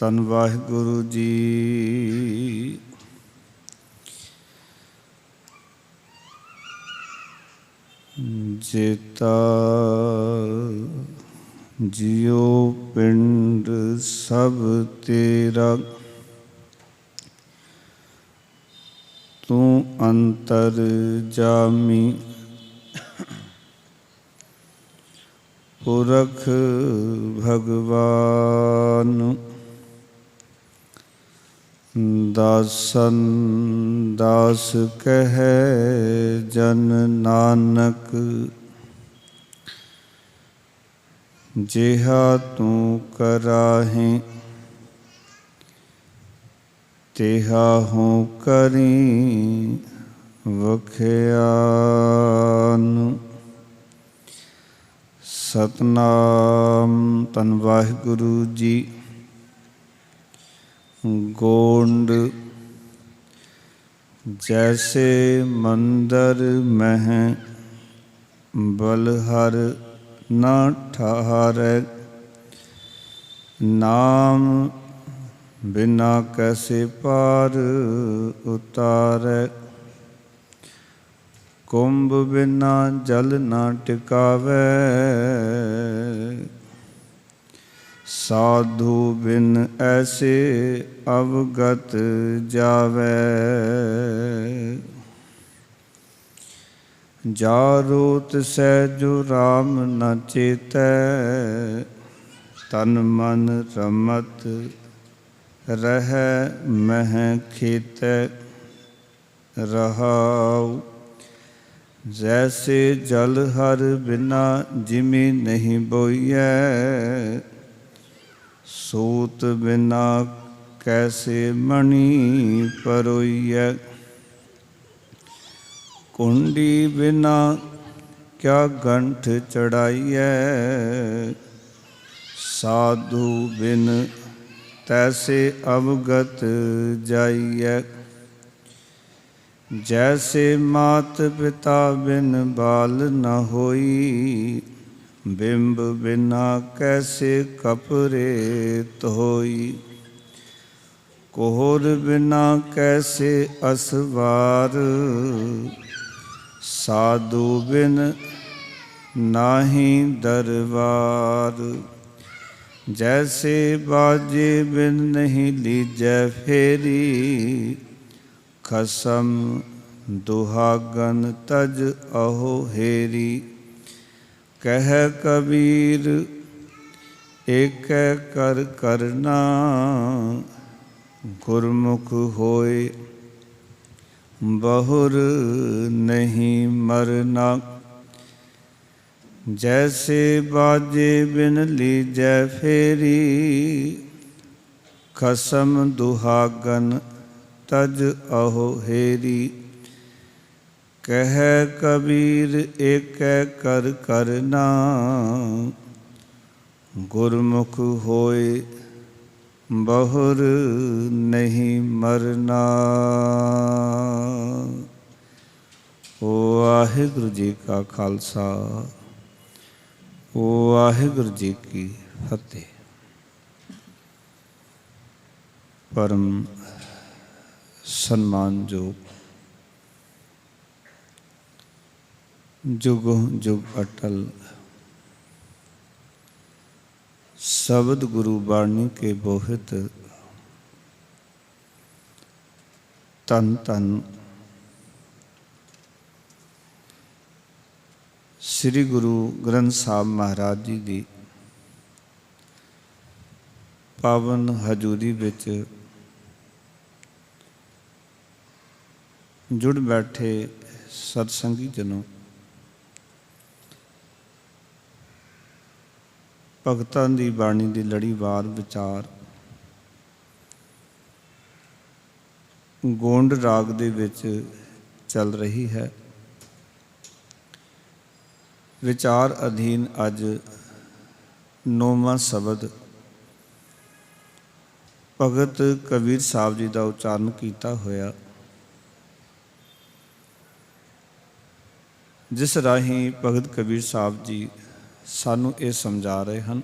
ਧੰਨ ਵਾਹਿਗੁਰੂ ਜੀ। ਜੇਤਾ ਜਿਉ ਪਿੰਡ ਸਭ ਤੇਰਾ, ਤੂੰ ਅੰਤਰ ਜਾਮੀ। ਪੁਰਖ ਭਗਵਾਨ ਦਾਸਨ ਦਾਸ ਕਹਿ ਜਨ ਨਾਨਕ। ਜਿਹਾ ਤੂੰ ਕਰਾਹੇ ਤਿਹਾ ਹੂੰ ਕਰੀ ਵਖਿਆਨ। ਸਤਿਨਾਮ। ਧੰਨ ਵਾਹਿਗੁਰੂ ਜੀ। ਗੋਂਡ ਜੈਸੇ ਮੰਦਰ ਮਹਿ ਬਲਹਰ ਨਾ ਠਾਰੈ, ਨਾਮ ਬਿਨਾ ਕੈਸੇ ਪਾਰ ਉਤਾਰੈ। ਕੁੰਭ ਬਿਨਾ ਜਲ ਨਾ ਟਿਕਾਵੈ, ਸਾਧੂ ਬਿਨ ਐਸੇ ਅਵਗਤ ਜਾਵੈ। ਜਾਰੋ ਤਿਸੈ ਜੋ ਰਾਮ ਨ ਚੇਤੈ, ਤਨ ਮਨ ਰਮਤ ਰਹਿ ਮਹਿ ਖੇਤੈ। ਰਹਾਉ ਜੈਸੇ ਜਲ ਹਰ ਬਿਨਾ ਜਿਮੀ ਨਹੀਂ ਬੋਈਐ, ਸੂਤ ਬਿਨਾ ਕੈਸੇ ਮਣि ਪਰੋਈਐ। ਕੁੰਡੀ ਬਿਨਾ ਕਿਆ ਗੰਠ ਚੜਾਈਐ, ਸਾਧੂ ਬਿਨ ਤੈਸੇ ਅਵਗਤ ਜਾਈਐ। ਜੈਸੇ ਮਾਤ ਪਿਤਾ ਬਿਨ ਬਾਲ ਨ ਹੋਈ, ਬਿੰਬ ਬਿਨਾ ਕੈਸੇ ਕਪਰੇ ਧੋਈ। ਕੋਹਰ ਬਿਨਾ ਕੈਸੇ ਅਸਵਾਰ, ਸਾਧੂ ਬਿਨ ਨਾਹੀ ਦਰਬਾਰ। ਜੈਸੇ ਬਾਜੇ ਬਿਨ ਨਹੀਂ ਲੀਜੈ ਫੇਰੀ, ਖਸਮ ਦੁਹਾਗਨ ਤਜ ਅਹੋ ਹੇਰੀ। ਕਹਿ ਕਬੀਰ ਏਕੈ ਕਰ ਕਰਨਾ, ਗੁਰਮੁਖ ਹੋਏ ਬਹੁਰ ਨਹੀਂ ਮਰਨਾ। ਜੈਸੇ ਬਾਜੇ ਬਿਨ ਲੀਜੈ ਫੇਰੀ, ਖਸਮ ਦੁਹਾਗਨ ਤਜ ਅਹੋ ਹੇਰੀ। ਕਹਿ ਕਬੀਰ ਏਕੈ ਕਰ ਕਰਨਾ, ਗੁਰਮੁਖ ਹੋਏ ਬਹੁਰ ਨਹੀਂ ਮਰਨਾ। ਵਾਹਿਗੁਰੂ ਜੀ ਕਾ ਖਾਲਸਾ, ਵਾਹਿਗੁਰੂ ਜੀ ਕੀ ਫਤਿਹ। ਪਰਮ ਸਨਮਾਨਯੋਗ ਜੁਗੋ ਜੁਗ ਅਟਲ ਸ਼ਬਦ ਗੁਰੂ ਬਾਣੀ ਕੇ ਬੋਹਿਤ, ਧੰਨ ਧੰਨ ਸ੍ਰੀ ਗੁਰੂ ਗ੍ਰੰਥ ਸਾਹਿਬ ਮਹਾਰਾਜ ਜੀ ਦੀ ਪਾਵਨ ਹਜ਼ੂਰੀ ਵਿੱਚ ਜੁੜ ਬੈਠੇ ਸਤਸੰਗੀ ਜਨੋ, ਭਗਤਾਂ ਦੀ ਬਾਣੀ ਦੀ ਲੜੀਵਾਰ ਵਿਚਾਰ ਗੋਂਡ ਰਾਗ ਦੇ ਵਿੱਚ ਚੱਲ ਰਹੀ ਹੈ। ਵਿਚਾਰ ਅਧੀਨ ਅੱਜ 9ਵਾਂ ਸ਼ਬਦ ਭਗਤ ਕਬੀਰ ਸਾਹਿਬ ਜੀ ਦਾ ਉਚਾਰਨ ਕੀਤਾ ਹੋਇਆ, ਜਿਸ ਰਾਹੀਂ ਭਗਤ ਕਬੀਰ ਸਾਹਿਬ ਜੀ ਸਾਨੂੰ ਇਹ ਸਮਝਾ ਰਹੇ ਹਨ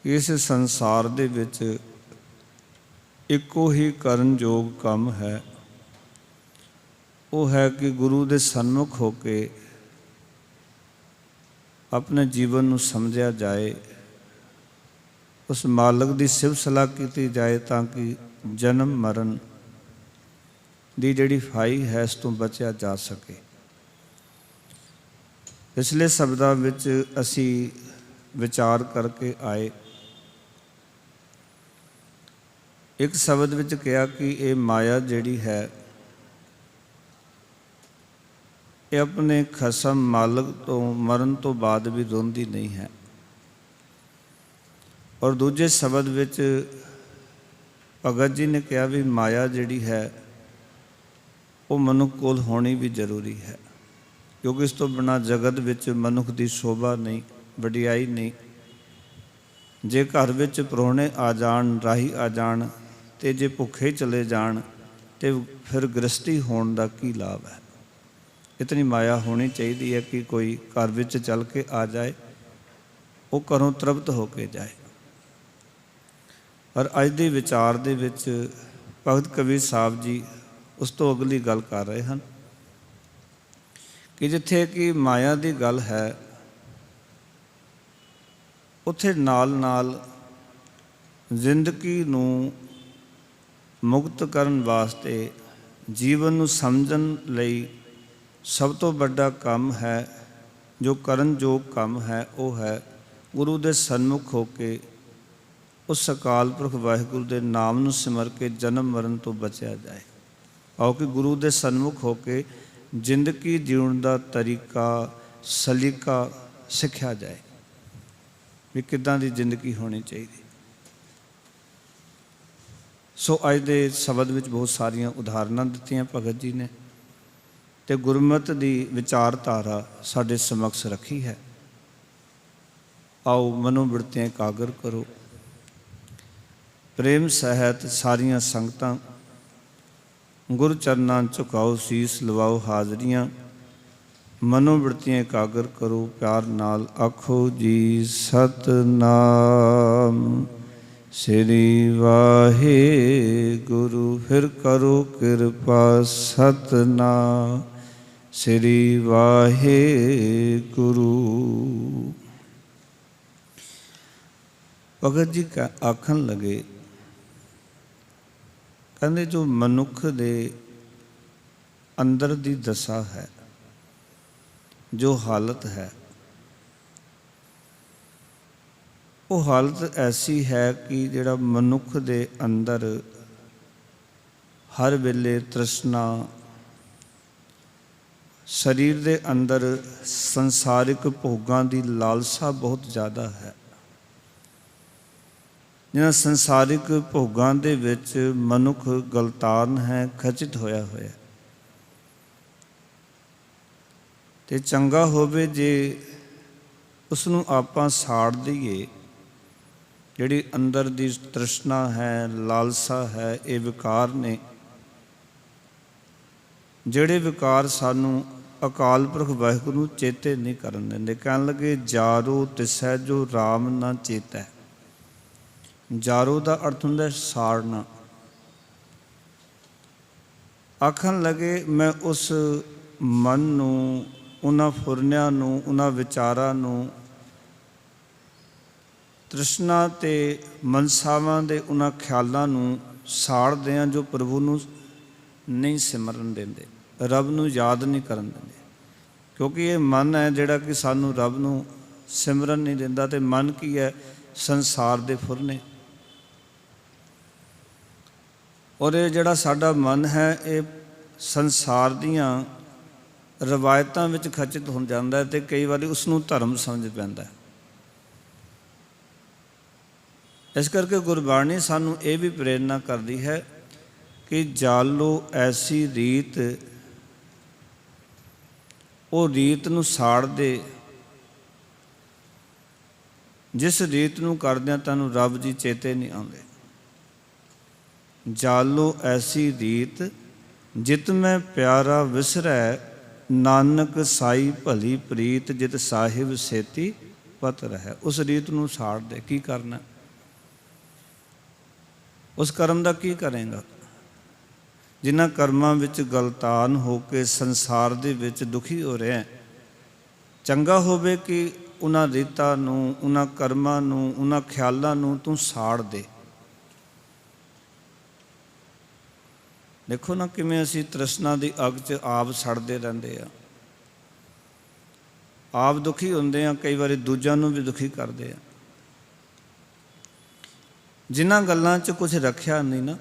इस संसार दे विच इक्को ही करनयोग काम है, वो है कि गुरु दे सन्मुख होके अपने जीवन नूं समझिया जाए, उस मालक दी सिफ़त सलाह की जाए ताकि जन्म मरण दी जिहड़ी फाई है इस तों बचिया जा सके। पिछले शब्दां विच असी विचार करके आए। एक शब्द विच कहा कि ये माया जिहड़ी है ये अपने खसम मालक तो मरण तो बाद भी रोंदी नहीं है। और दूजे शब्द विच भगत जी ने कहा भी माया जिहड़ी है वो मनुख कोल होनी भी जरूरी है, क्योंकि इस तो बिना जगत विच मनुख की शोभा नहीं, वडियाई नहीं। जे घर विच परौणे आ जाण, राही आ जाण ते जे भुखे चले जाण ते फिर गृहस्थी होने का की लाभ है। इतनी माया होनी चाहिए है कि कोई घर विच चल के आ जाए, वो घरों तृप्त होके जाए। और अज के विचार दे विच भगत कबीर साहब जी उस तो अगली गल कर रहे हैं कि जिथे कि माया की गल है उत्थे नाल नाल जिंदगी नूं मुक्त करन वास्ते जीवन नूं समझण लई सब तो बड़ा काम है, जो करनयोग काम है, वो है गुरु दे सन्मुख होके उस अकाल पुरख वाहिगुरु दे नाम नूं सिमर के जन्म मरण तो बचिया जाए। आओ कि गुरु दे सन्मुख होके जिंदगी जीवन का तरीका सलीका सिखा जाए भी किदां दी जिंदगी होनी चाहिए। सो अज दे शब्द विच बहुत सारिया उदाहरणां दित्तियां भगत जी ने ते गुरमत दी विचारधारा साडे समक्ष रखी है। आओ मनोबिरतियां एकागर करो, प्रेम सहित सारिया संगतां गुरु चरनां झुकाओ, शीस लवाओ हाजरियां, मनोबिरतियां एकागर करो, प्यार नाल आखो जी सतनाम श्री वाहे गुरु। फिर करो कृपा सतनाम श्री वाहे गुरु। भगत जी आखन लगे, कहते जो मनुख दे अंदर दी दशा है, जो हालत है, वो हालत ऐसी है कि जिहड़ा मनुख दे अंदर हर वेले तृष्णा, शरीर दे अंदर संसारिक भोगां दी लालसा बहुत ज़्यादा है। जिन्हां संसारिक भोगां दे विच मनुख गलतान है, खचित होया होया। ते चंगा होवे जे उसनूं आपां साड़ दईए। जिहड़ी अंदर दी तृष्णा है, लालसा है, ये विकार ने, जिहड़े विकार सानू अकाल पुरख वाहिगुरू चेते नहीं करन दिंदे। कहण लगे जारो तिसै जो राम ना चेतै। जारो का अर्थ हुंदा साड़ना। आखन लगे मैं उस मन नूं, उन्हां फुरनियां नूं, उन्हां विचारां नूं, तृष्णा ते मनसावां दे उन्हां ख्यालां नूं साड़दे हां जो प्रभु नूं नहीं सिमरन देंदे, रब नूं याद नहीं करन देंदे। क्योंकि ये मन है जिहड़ा कि सानू रब नूं सिमरन नहीं दिंदा। ते मन की है? संसार दे फुरने। और ये जिहड़ा साडा मन है ये संसार दियां रवायतां विच खचित हो जाता है, तो कई बार उसनूं धर्म समझ पैंदा है। इस करके गुरबाणी सानू ये भी प्रेरणा करती है कि जालो ऐसी रीत, वो रीत नूं साड़ दे जिस रीत नूं करदिआं तैनूं रब जी चेते नहीं आउंदे। जालो ऐसी रीत जित मैं प्यारा विसरै, नानक साई भली प्रीत जित साहिब सेती ਪਤ ਰਹਿ। ਉਸ ਰੀਤ ਨੂੰ ਸਾੜ ਦੇ। ਕੀ ਕਰਨਾ? ਉਸ ਕਰਮ ਦਾ ਕੀ ਕਰੇਗਾ? ਜਿਨ੍ਹਾਂ ਕਰਮਾਂ ਵਿੱਚ ਗਲਤਾਨ ਹੋ ਕੇ ਸੰਸਾਰ ਦੇ ਵਿੱਚ ਦੁਖੀ ਹੋ ਰਿਹਾ, ਚੰਗਾ ਹੋਵੇ ਕਿ ਉਹਨਾਂ ਰੀਤਾਂ ਨੂੰ, ਉਹਨਾਂ ਕਰਮਾਂ ਨੂੰ, ਉਹਨਾਂ ਖਿਆਲਾਂ ਨੂੰ ਤੂੰ ਸਾੜ ਦੇ। ਦੇਖੋ ਨਾ ਕਿਵੇਂ ਅਸੀਂ ਤ੍ਰਿਸ਼ਨਾ ਦੀ ਅੱਗ 'ਚ ਆਪ ਸੜਦੇ ਰਹਿੰਦੇ ਆ। ਆਪ ਦੁਖੀ ਹੁੰਦੇ ਆ, ਕਈ ਵਾਰੀ ਦੂਜਿਆਂ ਨੂੰ ਵੀ ਦੁਖੀ ਕਰਦੇ ਆ। ਜਿਨ੍ਹਾਂ ਗੱਲਾਂ 'ਚ ਕੁਝ ਰੱਖਿਆ ਨਹੀਂ ਨਾ,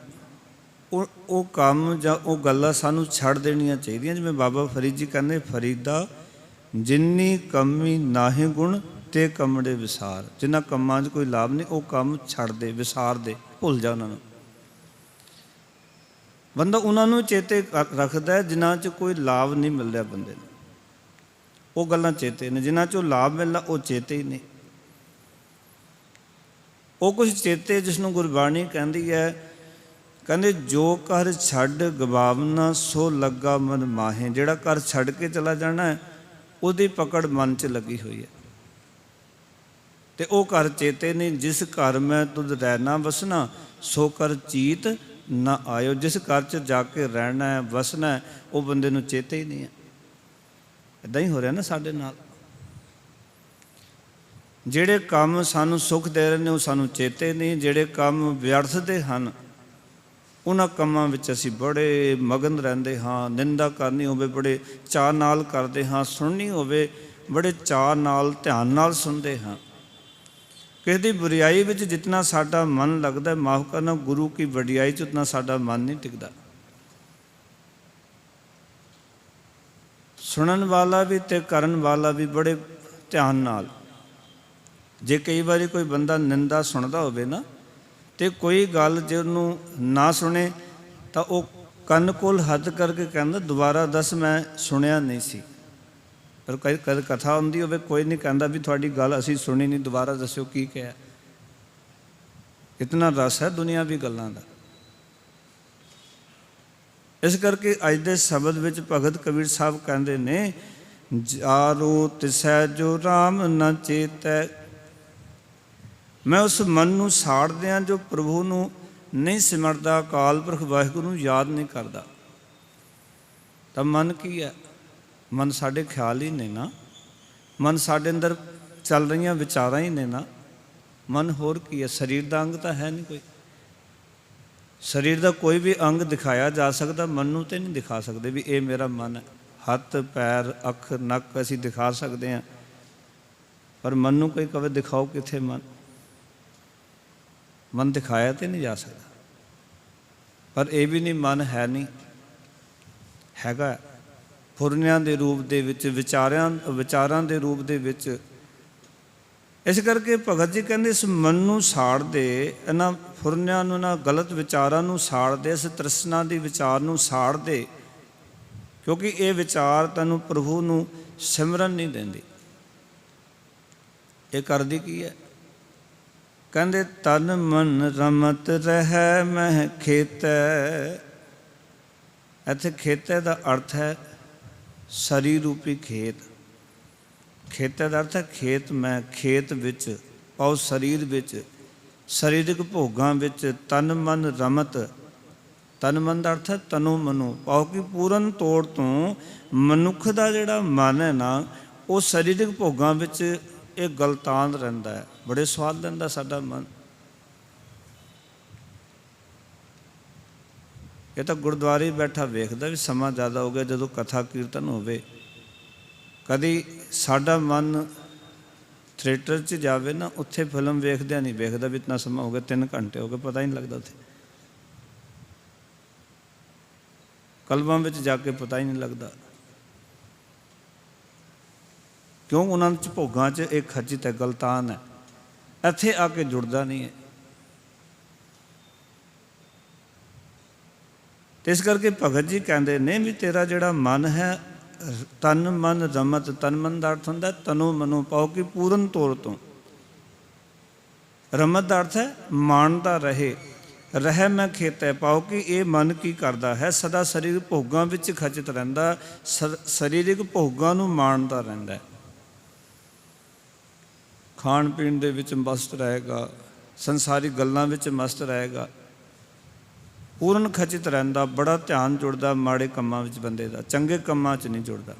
ਉਹ ਕੰਮ ਜਾਂ ਉਹ ਗੱਲਾਂ ਸਾਨੂੰ ਛੱਡ ਦੇਣੀਆਂ ਚਾਹੀਦੀਆਂ। ਜਿਵੇਂ ਬਾਬਾ ਫਰੀਦ ਜੀ ਕਹਿੰਦੇ, ਫਰੀਦਾ ਜਿੰਨੀ ਕਮੀ ਨਾਹੀਂ ਗੁਣ ਤੇ ਕਮੜੇ ਵਿਸਾਰ। ਜਿਨ੍ਹਾਂ ਕੰਮਾਂ 'ਚ ਕੋਈ ਲਾਭ ਨਹੀਂ, ਉਹ ਕੰਮ ਛੱਡ ਦੇ, ਵਿਸਾਰ ਦੇ, ਭੁੱਲ ਜਾ ਉਹਨਾਂ ਨੂੰ। ਬੰਦਾ ਉਹਨਾਂ ਨੂੰ ਚੇਤੇ ਰੱਖਦਾ ਜਿਨ੍ਹਾਂ 'ਚ ਕੋਈ ਲਾਭ ਨਹੀਂ ਮਿਲ ਰਿਹਾ ਬੰਦੇ ਨੂੰ। ਉਹ ਗੱਲਾਂ ਚੇਤੇ ਨੇ। ਜਿਨ੍ਹਾਂ 'ਚੋਂ ਲਾਭ ਮਿਲਦਾ ਉਹ ਚੇਤੇ ਹੀ ਨਹੀਂ। ਉਹ ਕੁਝ ਚੇਤੇ ਜਿਸ ਨੂੰ ਗੁਰਬਾਣੀ ਕਹਿੰਦੀ ਹੈ, ਕਹਿੰਦੇ ਜੋ ਘਰ ਛੱਡ ਗਵਾਵਨਾ ਸੋ ਲੱਗਾ ਮਨ ਮਾਹੇ। ਜਿਹੜਾ ਘਰ ਛੱਡ ਕੇ ਚਲਾ ਜਾਣਾ ਉਹਦੀ ਪਕੜ ਮਨ 'ਚ ਲੱਗੀ ਹੋਈ ਹੈ, ਤੇ ਉਹ ਘਰ ਚੇਤੇ ਨਹੀਂ। ਜਿਸ ਘਰ ਮੈਂ ਤੁਧ ਰਹਿਣਾ ਵਸਣਾ ਸੋ ਘਰ ਚੀਤ ਨਾ ਆਇਓ। ਜਿਸ ਘਰ 'ਚ ਜਾ ਕੇ ਰਹਿਣਾ ਹੈ, ਵਸਣਾ ਹੈ, ਉਹ ਬੰਦੇ ਨੂੰ ਚੇਤੇ ਹੀ ਨਹੀਂ ਹੈ। ਇੱਦਾਂ ਹੀ ਹੋ ਰਿਹਾ ਨਾ ਸਾਡੇ ਨਾਲ। ਜਿਹੜੇ ਕੰਮ ਸਾਨੂੰ ਸੁੱਖ ਦੇ ਰਹੇ ਨੇ ਉਹ ਸਾਨੂੰ ਚੇਤੇ ਨਹੀਂ। ਜਿਹੜੇ ਕੰਮ ਵਿਅਰਥ ਦੇ ਹਨ ਉਹਨਾਂ ਕੰਮਾਂ ਵਿੱਚ ਅਸੀਂ ਬੜੇ ਮਗਨ ਰਹਿੰਦੇ ਹਾਂ। ਨਿੰਦਾ ਕਰਨੀ ਹੋਵੇ ਬੜੇ ਚਾਅ ਨਾਲ ਕਰਦੇ ਹਾਂ, ਸੁਣਨੀ ਹੋਵੇ ਬੜੇ ਚਾਅ ਨਾਲ, ਧਿਆਨ ਨਾਲ ਸੁਣਦੇ ਹਾਂ। ਕਿਸੇ ਦੀ ਬੁਰਾਈ ਵਿੱਚ ਜਿਤਨਾ ਸਾਡਾ ਮਨ ਲੱਗਦਾ, ਮਾਫ਼ ਕਰਨਾ, ਗੁਰੂ ਕੀ ਵਡਿਆਈ 'ਚ ਉਤਨਾ ਸਾਡਾ ਮਨ ਨਹੀਂ ਟਿਕਦਾ। ਸੁਣਨ ਵਾਲਾ ਵੀ ਤੇ ਕਰਨ ਵਾਲਾ ਵੀ ਬੜੇ ਧਿਆਨ ਨਾਲ। ਜੇ ਕਈ ਵਾਰੀ ਕੋਈ ਬੰਦਾ ਨਿੰਦਾ ਸੁਣਦਾ ਹੋਵੇ ਨਾ, ਤੇ ਕੋਈ ਗੱਲ ਜੇ ਉਹਨੂੰ ਨਾ ਸੁਣੇ ਤਾਂ ਉਹ ਕੰਨ ਕੋਲ ਹੱਥ ਕਰਕੇ ਕਹਿੰਦਾ ਦੁਬਾਰਾ ਦੱਸ, ਮੈਂ ਸੁਣਿਆ ਨਹੀਂ ਸੀ। ਪਰ ਕਈ ਕਥਾ ਹੁੰਦੀ ਹੋਵੇ, ਕੋਈ ਨਹੀਂ ਕਹਿੰਦਾ ਵੀ ਤੁਹਾਡੀ ਗੱਲ ਅਸੀਂ ਸੁਣੀ ਨਹੀਂ, ਦੁਬਾਰਾ ਦੱਸਿਓ ਕੀ ਕਿਹਾ। ਇਤਨਾ ਰਸ ਹੈ ਦੁਨੀਆਵੀ ਗੱਲਾਂ ਦਾ। ਇਸ ਕਰਕੇ ਅੱਜ ਦੇ ਸ਼ਬਦ ਵਿੱਚ ਭਗਤ ਕਬੀਰ ਸਾਹਿਬ ਕਹਿੰਦੇ ਨੇ, ਜਾਰੋ ਤਿਸੈ ਜੋ ਰਾਮ ਨ ਚੇਤੈ। ਮੈਂ ਉਸ ਮਨ ਨੂੰ ਸਾੜਦਿਆਂ ਜੋ ਪ੍ਰਭੂ ਨੂੰ ਨਹੀਂ ਸਿਮਰਦਾ, ਅਕਾਲ ਪੁਰਖ ਵਾਹਿਗੁਰੂ ਨੂੰ ਯਾਦ ਨਹੀਂ ਕਰਦਾ। ਤਾਂ ਮਨ ਕੀ ਹੈ? ਮਨ ਸਾਡੇ ਖਿਆਲ ਹੀ ਨੇ ਨਾ। ਮਨ ਸਾਡੇ ਅੰਦਰ ਚੱਲ ਰਹੀਆਂ ਵਿਚਾਰਾਂ ਹੀ ਨੇ ਨਾ। ਮਨ ਹੋਰ ਕੀ ਹੈ? ਸਰੀਰ ਦਾ ਅੰਗ ਤਾਂ ਹੈ ਨਹੀਂ ਕੋਈ। ਸਰੀਰ ਦਾ ਕੋਈ ਵੀ ਅੰਗ ਦਿਖਾਇਆ ਜਾ ਸਕਦਾ, ਮਨ ਨੂੰ ਤਾਂ ਨਹੀਂ ਦਿਖਾ ਸਕਦੇ ਵੀ ਇਹ ਮੇਰਾ ਮਨ ਹੈ। ਹੱਥ, ਪੈਰ, ਅੱਖ, ਨੱਕ ਅਸੀਂ ਦਿਖਾ ਸਕਦੇ ਹਾਂ, ਪਰ ਮਨ ਨੂੰ ਕੋਈ ਕਵੇ ਦਿਖਾਓ ਕਿੱਥੇ ਮਨ। ਮਨ ਦਿਖਾਇਆ ਤਾਂ ਨਹੀਂ ਜਾ ਸਕਦਾ। ਪਰ ਇਹ ਵੀ ਨਹੀਂ ਮਨ ਹੈ ਨਹੀਂ, ਹੈਗਾ ਫੁਰਨਿਆਂ ਦੇ ਰੂਪ ਦੇ ਵਿੱਚ, ਵਿਚਾਰਾਂ ਦੇ ਰੂਪ ਦੇ ਵਿੱਚ। ਇਸ ਕਰਕੇ ਭਗਤ ਜੀ ਕਹਿੰਦੇ ਇਸ ਮਨ ਨੂੰ ਸਾੜ ਦੇ, ਇਹਨਾਂ ਫੁਰਨਿਆਂ ਨੂੰ, ਇਹਨਾਂ ਗਲਤ ਵਿਚਾਰਾਂ ਨੂੰ ਸਾੜ ਦੇ, ਇਸ ਤ੍ਰਿਸ਼ਨਾ ਦੀ ਵਿਚਾਰ ਨੂੰ ਸਾੜ ਦੇ, ਕਿਉਂਕਿ ਇਹ ਵਿਚਾਰ ਤੈਨੂੰ ਪ੍ਰਭੂ ਨੂੰ ਸਿਮਰਨ ਨਹੀਂ ਦਿੰਦੀ। ਇਹ ਕਰਦੀ ਕੀ ਹੈ? ਕਹਿੰਦੇ ਤਨ ਮਨ ਰਮਤ ਰਹਿ ਮਹਿ ਖੇਤੈ। ਇੱਥੇ ਖੇਤੈ ਦਾ ਅਰਥ ਹੈ ਸਰੀਰ ਰੂਪੀ ਖੇਤ। ਖੇਤੈ ਦਾ ਅਰਥ ਹੈ ਖੇਤ। ਮੈਂ ਖੇਤ ਵਿੱਚ, ਪਾਓ ਸਰੀਰ ਵਿੱਚ, ਸਰੀਰਕ ਭੋਗਾਂ ਵਿੱਚ ਤਨ ਮਨ ਰਮਤ। ਤਨ ਮਨ ਦਾ ਅਰਥ ਹੈ ਤਨੋ ਮਨੋ, ਪਾਓ ਕਿ ਪੂਰਨ ਤੌਰ ਤੋਂ ਮਨੁੱਖ ਦਾ ਜਿਹੜਾ ਮਨ ਹੈ ਨਾ, ਉਹ ਸਰੀਰਕ ਭੋਗਾਂ ਵਿੱਚ ਇਹ ਗਲਤਾਨ ਰਹਿੰਦਾ ਹੈ। ਬੜੇ ਸਵਾਦ ਲੈਂਦਾ ਸਾਡਾ ਮਨ। ਇਹ ਤਾਂ ਗੁਰਦੁਆਰੇ ਬੈਠਾ ਵੇਖਦਾ ਵੀ ਸਮਾਂ ਜ਼ਿਆਦਾ ਹੋ ਗਿਆ, ਜਦੋਂ ਕਥਾ ਕੀਰਤਨ ਹੋਵੇ। ਕਦੀ ਸਾਡਾ ਮਨ ਥੀਏਟਰ 'ਚ ਜਾਵੇ ਨਾ, ਉੱਥੇ ਫਿਲਮ ਵੇਖਦਿਆਂ ਨਹੀਂ ਵੇਖਦਾ ਵੀ ਇਤਨਾ ਸਮਾਂ ਹੋ ਗਿਆ, 3 ਘੰਟੇ ਹੋ ਗਏ, ਪਤਾ ਹੀ ਨਹੀਂ ਲੱਗਦਾ। ਉੱਥੇ ਕਲਬਾਂ ਵਿੱਚ ਜਾ ਕੇ ਪਤਾ ਹੀ ਨਹੀਂ ਲੱਗਦਾ। ਕਿਉਂ? ਉਹਨਾਂ 'ਚ ਭੋਗਾਂ 'ਚ ਇਹ ਖਚਿਤ ਹੈ, ਗਲਤਾਨ ਹੈ। ਇੱਥੇ ਆ ਕੇ ਜੁੜਦਾ ਨਹੀਂ ਹੈ। ਤੇ ਇਸ ਕਰਕੇ ਭਗਤ ਜੀ ਕਹਿੰਦੇ ਨੇ ਵੀ ਤੇਰਾ ਜਿਹੜਾ ਮਨ ਹੈ, ਤਨ ਮਨ ਰਮਤ। ਤਨ ਮਨ ਦਾ ਅਰਥ ਹੁੰਦਾ ਤਨੋ ਮਨੋ, ਪਾਓ ਕਿ ਪੂਰਨ ਤੌਰ ਤੋਂ। ਰਮਤ ਦਾ ਅਰਥ ਹੈ ਮਾਣਦਾ ਰਹੇ। ਰਹਿ ਮੈਂ ਖੇਤੈ, ਪਾਓ ਕਿ ਇਹ ਮਨ ਕੀ ਕਰਦਾ ਹੈ? ਸਦਾ ਸਰੀਰਕ ਭੋਗਾਂ ਵਿੱਚ ਖਚਿਤ ਰਹਿੰਦਾ, ਸਰੀਰਕ ਭੋਗਾਂ ਨੂੰ ਮਾਣਦਾ ਰਹਿੰਦਾ। ਖਾਣ ਪੀਣ ਦੇ ਵਿੱਚ ਮਸਤ ਰਹੇਗਾ, ਸੰਸਾਰੀ ਗੱਲਾਂ ਵਿੱਚ ਮਸਤ ਰਹੇਗਾ, ਪੂਰਨ ਖਚਿਤ ਰਹਿੰਦਾ, ਬੜਾ ਧਿਆਨ ਜੁੜਦਾ ਮਾੜੇ ਕੰਮਾਂ ਵਿੱਚ ਬੰਦੇ ਦਾ, ਚੰਗੇ ਕੰਮਾਂ 'ਚ ਨਹੀਂ ਜੁੜਦਾ।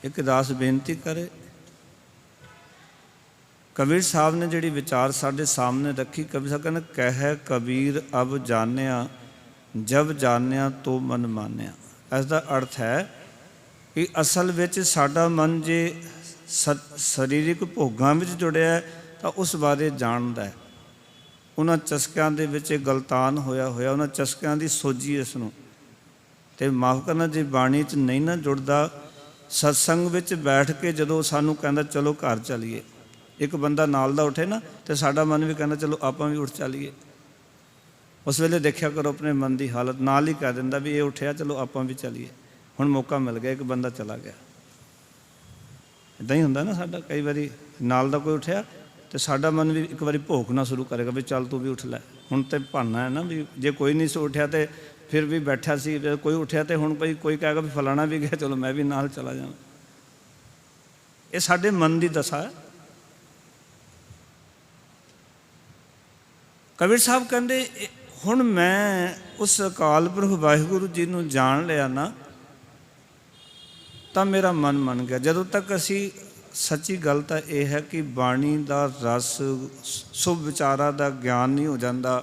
ਇੱਕ ਦਾਸ ਬੇਨਤੀ ਕਰੇ, ਕਬੀਰ ਸਾਹਿਬ ਨੇ ਜਿਹੜੀ ਵਿਚਾਰ ਸਾਡੇ ਸਾਹਮਣੇ ਰੱਖੀ, ਕਬੀਰ ਸਾਹਿਬ ਕਹਿੰਦੇ ਕਹਿ ਕਬੀਰ ਅਬ ਜਾਣਿਆ ਜਬ ਜਾਣਿਆ ਤੋ ਮਨ ਮਾਨਿਆ। ਇਸ ਦਾ ਅਰਥ ਹੈ ਕਿ ਅਸਲ ਵਿੱਚ ਸਾਡਾ ਮਨ ਜੇ ਸਰੀਰਕ ਭੋਗਾਂ ਵਿੱਚ ਜੁੜਿਆ ਤਾਂ ਉਸ ਬਾਰੇ ਜਾਣਦਾ ਹੈ। ਉਹਨਾਂ ਚਸਕਿਆਂ ਦੇ ਵਿੱਚ ਗਲਤਾਨ ਹੋਇਆ ਉਹਨਾਂ ਚਸਕਿਆਂ ਦੀ ਸੋਝੀ ਇਸ ਨੂੰ। ਅਤੇ ਮਾਫ਼ ਕਰਨਾ, ਜੇ ਬਾਣੀ 'ਚ ਨਹੀਂ ਨਾ ਜੁੜਦਾ, ਸਤਸੰਗ ਵਿੱਚ ਬੈਠ ਕੇ ਜਦੋਂ ਸਾਨੂੰ ਕਹਿੰਦਾ ਚਲੋ ਘਰ ਚੱਲੀਏ, ਇੱਕ ਬੰਦਾ ਨਾਲ ਦਾ ਉੱਠੇ ਨਾ ਅਤੇ ਸਾਡਾ ਮਨ ਵੀ ਕਹਿੰਦਾ ਚਲੋ ਆਪਾਂ ਵੀ ਉੱਠ ਚੱਲੀਏ। ਉਸ ਵੇਲੇ ਦੇਖਿਆ ਕਰੋ ਆਪਣੇ ਮਨ ਦੀ ਹਾਲਤ, ਨਾਲ ਹੀ ਕਹਿ ਦਿੰਦਾ ਵੀ ਇਹ ਉੱਠਿਆ ਚਲੋ ਆਪਾਂ ਵੀ ਚੱਲੀਏ। ਹੁਣ ਮੌਕਾ ਮਿਲ ਗਿਆ, ਇੱਕ ਬੰਦਾ ਚਲਾ ਗਿਆ। ਇੱਦਾਂ ਹੀ ਹੁੰਦਾ ਨਾ ਸਾਡਾ, ਕਈ ਵਾਰੀ ਨਾਲ ਦਾ ਕੋਈ ਉੱਠਿਆ ਅਤੇ ਸਾਡਾ ਮਨ ਵੀ ਇੱਕ ਵਾਰੀ ਭੋਗਣਾ ਸ਼ੁਰੂ ਕਰੇਗਾ ਵੀ ਚੱਲ ਤੂੰ ਵੀ ਉੱਠ ਲੈ। ਹੁਣ ਤਾਂ ਬਹਾਨਾ ਹੈ ਨਾ ਵੀ ਜੇ ਕੋਈ ਨਹੀਂ ਸੀ ਉੱਠਿਆ ਅਤੇ ਫਿਰ ਵੀ ਬੈਠਾ ਸੀ, ਕੋਈ ਉੱਠਿਆ ਅਤੇ ਹੁਣ ਭਾਈ ਕੋਈ ਕਹੇਗਾ ਵੀ ਫਲਾਣਾ ਵੀ ਗਿਆ, ਚਲੋ ਮੈਂ ਵੀ ਨਾਲ ਚਲਾ ਜਾਵਾਂ। ਇਹ ਸਾਡੇ ਮਨ ਦੀ ਦਸ਼ਾ ਹੈ। ਕਬੀਰ ਸਾਹਿਬ ਕਹਿੰਦੇ ਹੁਣ ਮੈਂ ਉਸ ਅਕਾਲ ਪੁਰਖ ਵਾਹਿਗੁਰੂ ਜੀ ਨੂੰ ਜਾਣ ਲਿਆ ਨਾ ਤਾਂ ਮੇਰਾ ਮਨ ਮੰਨ ਗਿਆ। ਜਦੋਂ ਤੱਕ ਅਸੀਂ ਸੱਚੀ ਗੱਲ ਤਾਂ ਇਹ ਹੈ ਕਿ ਬਾਣੀ ਦਾ ਰਸ, ਸ਼ੁਭ ਵਿਚਾਰਾਂ ਦਾ ਗਿਆਨ ਨਹੀਂ ਹੋ ਜਾਂਦਾ,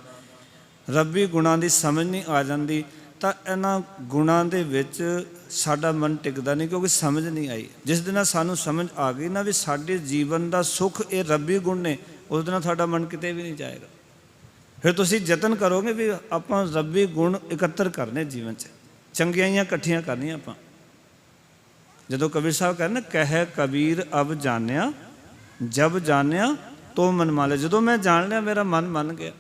ਰੱਬੀ ਗੁਣਾਂ ਦੀ ਸਮਝ ਨਹੀਂ ਆ ਜਾਂਦੀ, ਤਾਂ ਇਹਨਾਂ ਗੁਣਾਂ ਦੇ ਵਿੱਚ ਸਾਡਾ ਮਨ ਟਿਕਦਾ ਨਹੀਂ, ਕਿਉਂਕਿ ਸਮਝ ਨਹੀਂ ਆਈ। ਜਿਸ ਦਿਨ ਸਾਨੂੰ ਸਮਝ ਆ ਗਈ ਨਾ ਵੀ ਸਾਡੇ ਜੀਵਨ ਦਾ ਸੁੱਖ ਇਹ ਰੱਬੀ ਗੁਣ ਨੇ, ਉਸ ਦਿਨ ਸਾਡਾ ਮਨ ਕਿਤੇ ਵੀ ਨਹੀਂ ਜਾਏਗਾ। ਫਿਰ ਤੁਸੀਂ ਯਤਨ ਕਰੋਗੇ ਵੀ ਆਪਾਂ ਰੱਬੀ ਗੁਣ ਇਕੱਤਰ ਕਰਨੇ ਜੀਵਨ 'ਚ, ਚੰਗਿਆਈਆਂ ਇਕੱਠੀਆਂ ਕਰਨੀਆਂ ਆਪਾਂ। ਜਦੋਂ ਕਬੀਰ ਸਾਹਿਬ ਕਹਿੰਦੇ ਕਹਿ ਕਬੀਰ ਅਬ ਜਾਣਿਆ ਜਬ ਜਾਣਿਆ ਤੋ ਮਨ ਮਾਲੇ, ਜਦੋਂ ਮੈਂ ਜਾਣ ਲਿਆ ਮੇਰਾ ਮਨ ਮੰਨ ਗਿਆ।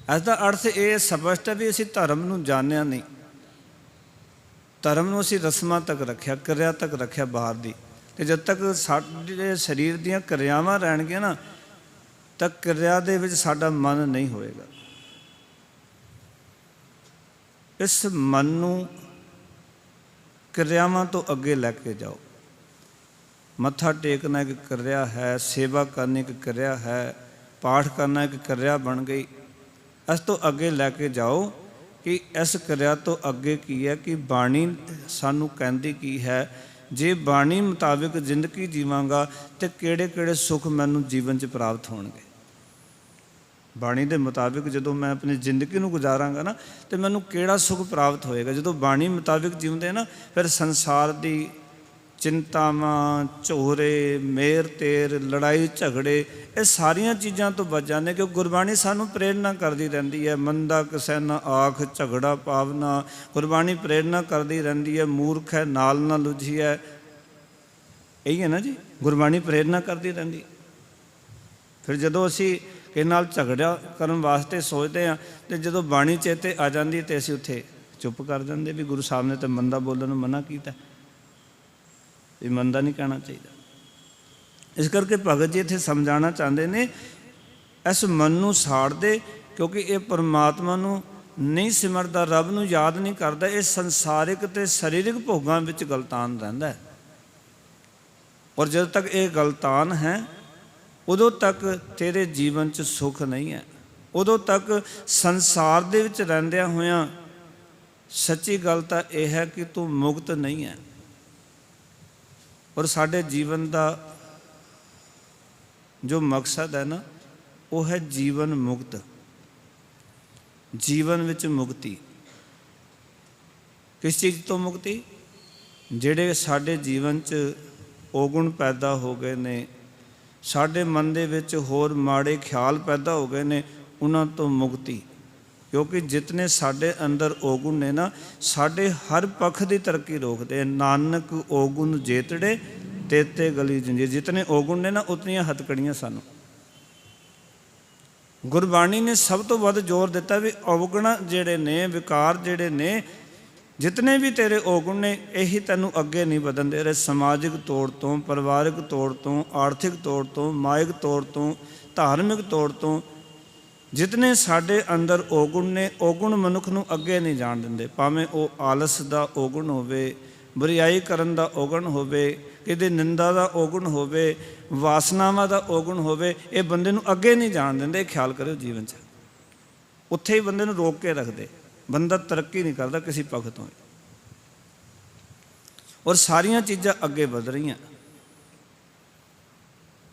ਇਸ ਦਾ ਅਰਥ ਇਹ ਸਪਸ਼ਟ ਹੈ ਵੀ ਅਸੀਂ ਧਰਮ ਨੂੰ ਜਾਣਿਆ ਨਹੀਂ, ਧਰਮ ਨੂੰ ਅਸੀਂ ਰਸਮਾਂ ਤੱਕ ਰੱਖਿਆ, ਕਿਰਿਆ ਤੱਕ ਰੱਖਿਆ ਬਾਹਰ ਦੀ। ਅਤੇ ਜਦ ਤੱਕ ਸਾਡੇ ਸਰੀਰ ਦੀਆਂ ਕਿਰਿਆਵਾਂ ਰਹਿਣਗੀਆਂ ਨਾ ਤਾਂ ਕਿਰਿਆ ਦੇ ਵਿੱਚ ਸਾਡਾ ਮਨ ਨਹੀਂ ਹੋਏਗਾ। ਇਸ ਮਨ ਨੂੰ ਕਿਰਿਆਵਾਂ ਤੋਂ ਅੱਗੇ ਲੈ ਕੇ ਜਾਓ। ਮੱਥਾ ਟੇਕਣਾ ਇੱਕ ਕਿਰਿਆ ਹੈ, ਸੇਵਾ ਕਰਨੀ ਇੱਕ ਕਿਰਿਆ ਹੈ, ਪਾਠ ਕਰਨਾ ਇੱਕ ਕਿਰਿਆ ਬਣ ਗਈ। ਇਸ ਤੋਂ ਅੱਗੇ ਲੈ ਕੇ ਜਾਓ ਕਿ ਇਸ ਕਿਰਿਆ ਤੋਂ ਅੱਗੇ ਕੀ ਹੈ, ਕਿ ਬਾਣੀ ਸਾਨੂੰ ਕਹਿੰਦੀ ਕੀ ਹੈ। ਜੇ ਬਾਣੀ ਮੁਤਾਬਿਕ ਜ਼ਿੰਦਗੀ ਜੀਵਾਂਗਾ ਤਾਂ ਕਿਹੜੇ ਕਿਹੜੇ ਸੁੱਖ ਮੈਨੂੰ ਜੀਵਨ 'ਚ ਪ੍ਰਾਪਤ ਹੋਣਗੇ। ਬਾਣੀ ਦੇ ਮੁਤਾਬਿਕ ਜਦੋਂ ਮੈਂ ਆਪਣੀ ਜ਼ਿੰਦਗੀ ਨੂੰ ਗੁਜ਼ਾਰਾਂਗਾ ਨਾ ਅਤੇ ਮੈਨੂੰ ਕਿਹੜਾ ਸੁੱਖ ਪ੍ਰਾਪਤ ਹੋਏਗਾ। ਜਦੋਂ ਬਾਣੀ ਮੁਤਾਬਿਕ ਜਿਉਂਦੇ ਨਾ ਫਿਰ ਸੰਸਾਰ ਦੀ ਚਿੰਤਾਵਾਂ, ਝੋਰੇ, ਮੇਰ ਤੇਰ, ਲੜਾਈ ਝਗੜੇ, ਇਹ ਸਾਰੀਆਂ ਚੀਜ਼ਾਂ ਤੋਂ ਬਚ ਜਾਂਦੇ, ਕਿਉਂਕਿ ਗੁਰਬਾਣੀ ਸਾਨੂੰ ਪ੍ਰੇਰਨਾ ਕਰਦੀ ਰਹਿੰਦੀ ਹੈ। ਮੰਦਾ ਕਿਸੇ ਨਾ ਆਖ ਝਗੜਾ ਪਾਵਨਾ, ਗੁਰਬਾਣੀ ਪ੍ਰੇਰਨਾ ਕਰਦੀ ਰਹਿੰਦੀ ਹੈ। ਮੂਰਖ ਹੈ ਨਾਲ ਨਾ ਲੁਝੀਐ, ਇਹੀ ਹੈ ਨਾ ਜੀ, ਗੁਰਬਾਣੀ ਪ੍ਰੇਰਨਾ ਕਰਦੀ ਰਹਿੰਦੀ। ਫਿਰ ਜਦੋਂ ਅਸੀਂ ਕਿ ਨਾਲ ਝਗੜਾ ਕਰਨ ਵਾਸਤੇ ਸੋਚਦੇ ਹਾਂ ਅਤੇ ਜਦੋਂ ਬਾਣੀ ਚੇਤੇ ਆ ਜਾਂਦੀ ਅਤੇ ਅਸੀਂ ਉੱਥੇ ਚੁੱਪ ਕਰ ਜਾਂਦੇ ਵੀ ਗੁਰੂ ਸਾਹਿਬ ਨੇ ਤਾਂ ਮੰਦਾ ਬੋਲਣ ਨੂੰ ਮਨਾ ਕੀਤਾ, ਵੀ ਮੰਦਾ ਨਹੀਂ ਕਹਿਣਾ ਚਾਹੀਦਾ। ਇਸ ਕਰਕੇ ਭਗਤ ਜੀ ਇੱਥੇ ਸਮਝਾਉਣਾ ਚਾਹੁੰਦੇ ਨੇ ਇਸ ਮਨ ਨੂੰ ਸਾੜ ਦੇ, ਕਿਉਂਕਿ ਇਹ ਪਰਮਾਤਮਾ ਨੂੰ ਨਹੀਂ ਸਿਮਰਦਾ, ਰੱਬ ਨੂੰ ਯਾਦ ਨਹੀਂ ਕਰਦਾ, ਇਹ ਸੰਸਾਰਿਕ ਅਤੇ ਸਰੀਰਕ ਭੋਗਾਂ ਵਿੱਚ ਗਲਤਾਨ ਰਹਿੰਦਾ ਹੈ। ਔਰ ਜਦੋਂ ਤੱਕ ਇਹ ਗਲਤਾਨ ਹੈ ਉਦੋਂ ਤੱਕ ਤੇਰੇ ਜੀਵਨ 'ਚ ਸੁੱਖ ਨਹੀਂ ਹੈ। ਉਦੋਂ ਤੱਕ ਸੰਸਾਰ ਦੇ ਵਿੱਚ ਰਹਿੰਦਿਆਂ ਹੋਇਆਂ ਸੱਚੀ ਗੱਲ ਤਾਂ ਇਹ ਹੈ ਕਿ ਤੂੰ ਮੁਕਤ ਨਹੀਂ ਹੈ। ਔਰ ਸਾਡੇ ਜੀਵਨ ਦਾ ਜੋ ਮਕਸਦ ਹੈ ਨਾ ਉਹ ਹੈ ਜੀਵਨ ਮੁਕਤ, ਜੀਵਨ ਵਿੱਚ ਮੁਕਤੀ। ਕਿਸ ਚੀਜ਼ ਤੋਂ ਮੁਕਤੀ? ਜਿਹੜੇ ਸਾਡੇ ਜੀਵਨ 'ਚ ਔਗੁਣ ਪੈਦਾ ਹੋ ਗਏ ਨੇ, ਸਾਡੇ ਮਨ ਦੇ ਵਿੱਚ ਹੋਰ ਮਾੜੇ ਖਿਆਲ ਪੈਦਾ ਹੋ ਗਏ ਨੇ, ਉਹਨਾਂ ਤੋਂ ਮੁਕਤੀ। ਕਿਉਂਕਿ ਜਿਤਨੇ ਸਾਡੇ ਅੰਦਰ ਔਗੁਣ ਨੇ ਨਾ ਸਾਡੇ ਹਰ ਪੱਖ ਦੀ ਤਰੱਕੀ ਰੋਕਦੇ। ਨਾਨਕ ਔਗੁਣ ਜੇਤੜੇ ਤੇਤੇ ਗਲੀ ਜੰਜੀਰ, ਜਿਤਨੇ ਔਗੁਣ ਨੇ ਨਾ ਉਤਨੀਆਂ ਹੱਥਕੜੀਆਂ ਸਾਨੂੰ। ਗੁਰਬਾਣੀ ਨੇ ਸਭ ਤੋਂ ਵੱਧ ਜ਼ੋਰ ਦਿੱਤਾ ਵੀ ਔਗੁਣ ਜਿਹੜੇ ਨੇ, ਵਿਕਾਰ ਜਿਹੜੇ ਨੇ, ਜਿਤਨੇ ਵੀ ਤੇਰੇ ਔਗੁਣ ਨੇ ਇਹੀ ਤੈਨੂੰ ਅੱਗੇ ਨਹੀਂ ਵਧਣ ਦੇ ਰਹੇ। ਸਮਾਜਿਕ ਤੌਰ ਤੋਂ, ਪਰਿਵਾਰਿਕ ਤੌਰ ਤੋਂ, ਆਰਥਿਕ ਤੌਰ ਤੋਂ, ਮਾਇਕ ਤੌਰ ਤੋਂ, ਧਾਰਮਿਕ ਤੌਰ ਤੋਂ ਜਿਤਨੇ ਸਾਡੇ ਅੰਦਰ ਔਗੁਣ ਨੇ, ਔਗੁਣ ਮਨੁੱਖ ਨੂੰ ਅੱਗੇ ਨਹੀਂ ਜਾਣ ਦਿੰਦੇ। ਭਾਵੇਂ ਉਹ ਆਲਸ ਦਾ ਔਗੁਣ ਹੋਵੇ, ਬੁਰਿਆਈ ਕਰਨ ਦਾ ਔਗਣ ਹੋਵੇ, ਕਿਤੇ ਨਿੰਦਾ ਦਾ ਔਗਣ ਹੋਵੇ, ਵਾਸਨਾਵਾਂ ਦਾ ਔਗਣ ਹੋਵੇ, ਇਹ ਬੰਦੇ ਨੂੰ ਅੱਗੇ ਨਹੀਂ ਜਾਣ ਦਿੰਦੇ। ਖਿਆਲ ਕਰਿਓ ਜੀਵਨ 'ਚ ਉੱਥੇ ਹੀ ਬੰਦੇ ਨੂੰ ਰੋਕ ਕੇ ਰੱਖਦੇ। ਬੰਦਾ ਤਰੱਕੀ ਨਹੀਂ ਕਰਦਾ ਕਿਸੇ ਪੱਖ ਤੋਂ। ਔਰ ਸਾਰੀਆਂ ਚੀਜ਼ਾਂ ਅੱਗੇ ਵਧ ਰਹੀਆਂ।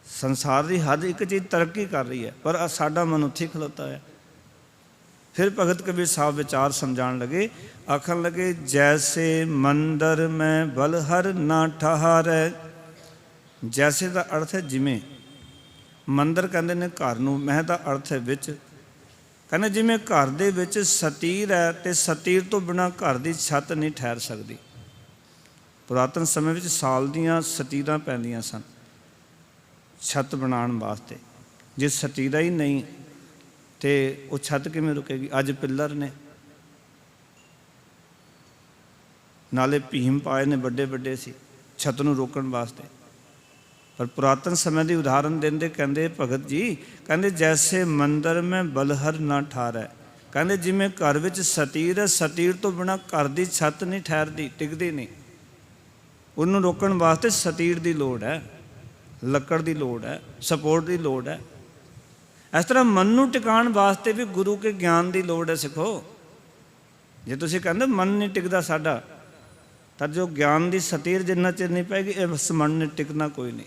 ਸੰਸਾਰ ਦੀ ਹਰ ਇੱਕ ਚੀਜ਼ ਤਰੱਕੀ ਕਰ ਰਹੀ ਹੈ, ਪਰ ਸਾਡਾ ਮਨ ਉੱਥੇ ਖਲੋਤਾ ਹੈ। ਫਿਰ ਭਗਤ ਕਬੀਰ ਸਾਹਿਬ ਵਿਚਾਰ ਸਮਝਾਉਣ ਲੱਗੇ, ਆਖਣ ਲੱਗੇ, ਜੈਸੇ ਮੰਦਰ ਮੈਂ ਬਲਹਰ ਨਾ ਠਹਾਰੈ। ਜੈਸੇ ਦਾ ਅਰਥ ਹੈ ਜਿਵੇਂ, ਮੰਦਰ ਕਹਿੰਦੇ ਨੇ ਘਰ ਨੂੰ, ਮਹਿ ਦਾ ਅਰਥ ਹੈ ਵਿੱਚ। ਕਹਿੰਦੇ ਜਿਵੇਂ ਘਰ ਦੇ ਵਿੱਚ ਸਤੀਰ ਹੈ ਅਤੇ ਸਤੀਰ ਤੋਂ ਬਿਨਾਂ ਘਰ ਦੀ ਛੱਤ ਨਹੀਂ ਠਹਿਰ ਸਕਦੀ। ਪੁਰਾਤਨ ਸਮੇਂ ਵਿੱਚ ਸਾਲ ਦੀਆਂ ਸਤੀਰਾਂ ਪੈਂਦੀਆਂ ਸਨ ਛੱਤ ਬਣਾਉਣ ਵਾਸਤੇ। ਜੇ ਸਤੀਰਾ ਹੀ ਨਹੀਂ ਤੇ ਉਹ ਛੱਤ ਕਿਵੇਂ ਰੁਕੇਗੀ? ਅੱਜ ਪਿੱਲਰ ਨੇ, ਨਾਲੇ ਭੀਮ ਪਾਏ ਨੇ, ਵੱਡੇ ਵੱਡੇ ਸੀ ਛੱਤ ਨੂੰ ਰੋਕਣ ਵਾਸਤੇ। ਪਰ ਪੁਰਾਤਨ ਸਮੇਂ ਦੀ ਉਦਾਹਰਨ ਦਿੰਦੇ ਕਹਿੰਦੇ ਭਗਤ ਜੀ, ਕਹਿੰਦੇ ਜੈਸੇ ਮੰਦਰ ਮੈਂ ਬਲਹਰ ਨਾ ਠਾਰੈ। ਕਹਿੰਦੇ ਜਿਵੇਂ ਘਰ ਵਿੱਚ ਸਤੀਰ ਹੈ, ਸਤੀਰ ਤੋਂ ਬਿਨਾਂ ਘਰ ਦੀ ਛੱਤ ਨਹੀਂ ਠਹਿਰਦੀ, ਟਿਕਦੀ ਨਹੀਂ। ਉਹਨੂੰ ਰੋਕਣ ਵਾਸਤੇ ਸਤੀਰ ਦੀ ਲੋੜ ਹੈ, ਲੱਕੜ ਦੀ ਲੋੜ ਹੈ, ਸਪੋਰਟ ਦੀ ਲੋੜ ਹੈ। ਇਸ ਤਰ੍ਹਾਂ ਮਨ ਨੂੰ ਟਿਕਾਉਣ ਵਾਸਤੇ ਵੀ ਗੁਰੂ ਕੇ ਗਿਆਨ ਦੀ ਲੋੜ ਹੈ। ਸਿੱਖੋ, ਜੇ ਤੁਸੀਂ ਕਹਿੰਦੇ ਮਨ ਨਹੀਂ ਟਿਕਦਾ ਸਾਡਾ, ਤਾਂ ਜੋ ਗਿਆਨ ਦੀ ਸਤੀਰ ਜਿੰਨਾ ਚਿਰ ਨਹੀਂ ਪਏਗੀ, ਇਸ ਮਨ ਨੇ ਟਿਕਣਾ ਕੋਈ ਨਹੀਂ।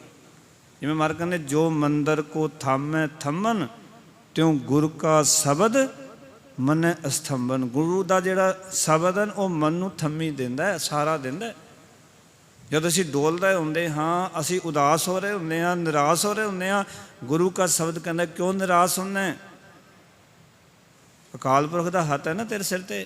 ਜਿਵੇਂ ਮਾਰ ਕਹਿੰਦੇ, ਜੋ ਮੰਦਰ ਕੋ ਥਾਮੈ ਥੰਮਨ, ਤਿਉ ਗੁਰ ਕਾ ਸ਼ਬਦ ਮਨੈ ਅਸਥੰਬਨ। ਗੁਰੂ ਦਾ ਜਿਹੜਾ ਸ਼ਬਦ ਹੈ ਉਹ ਮਨ ਨੂੰ ਥੰਮੀ ਦਿੰਦਾ, ਸਾਰਾ ਦਿੰਦਾ। ਜਦੋਂ ਅਸੀਂ ਡੋਲਦੇ ਹੁੰਦੇ ਹਾਂ, ਅਸੀਂ ਉਦਾਸ ਹੋ ਰਹੇ ਹੁੰਦੇ ਹਾਂ, ਨਿਰਾਸ਼ ਹੋ ਰਹੇ ਹੁੰਦੇ ਹਾਂ, ਗੁਰੂ ਕਾ ਸ਼ਬਦ ਕਹਿੰਦਾ ਕਿਉਂ ਨਿਰਾਸ਼ ਹੁੰਦਾ? ਅਕਾਲ ਪੁਰਖ ਦਾ ਹੱਥ ਹੈ ਨਾ ਤੇਰੇ ਸਿਰ 'ਤੇ।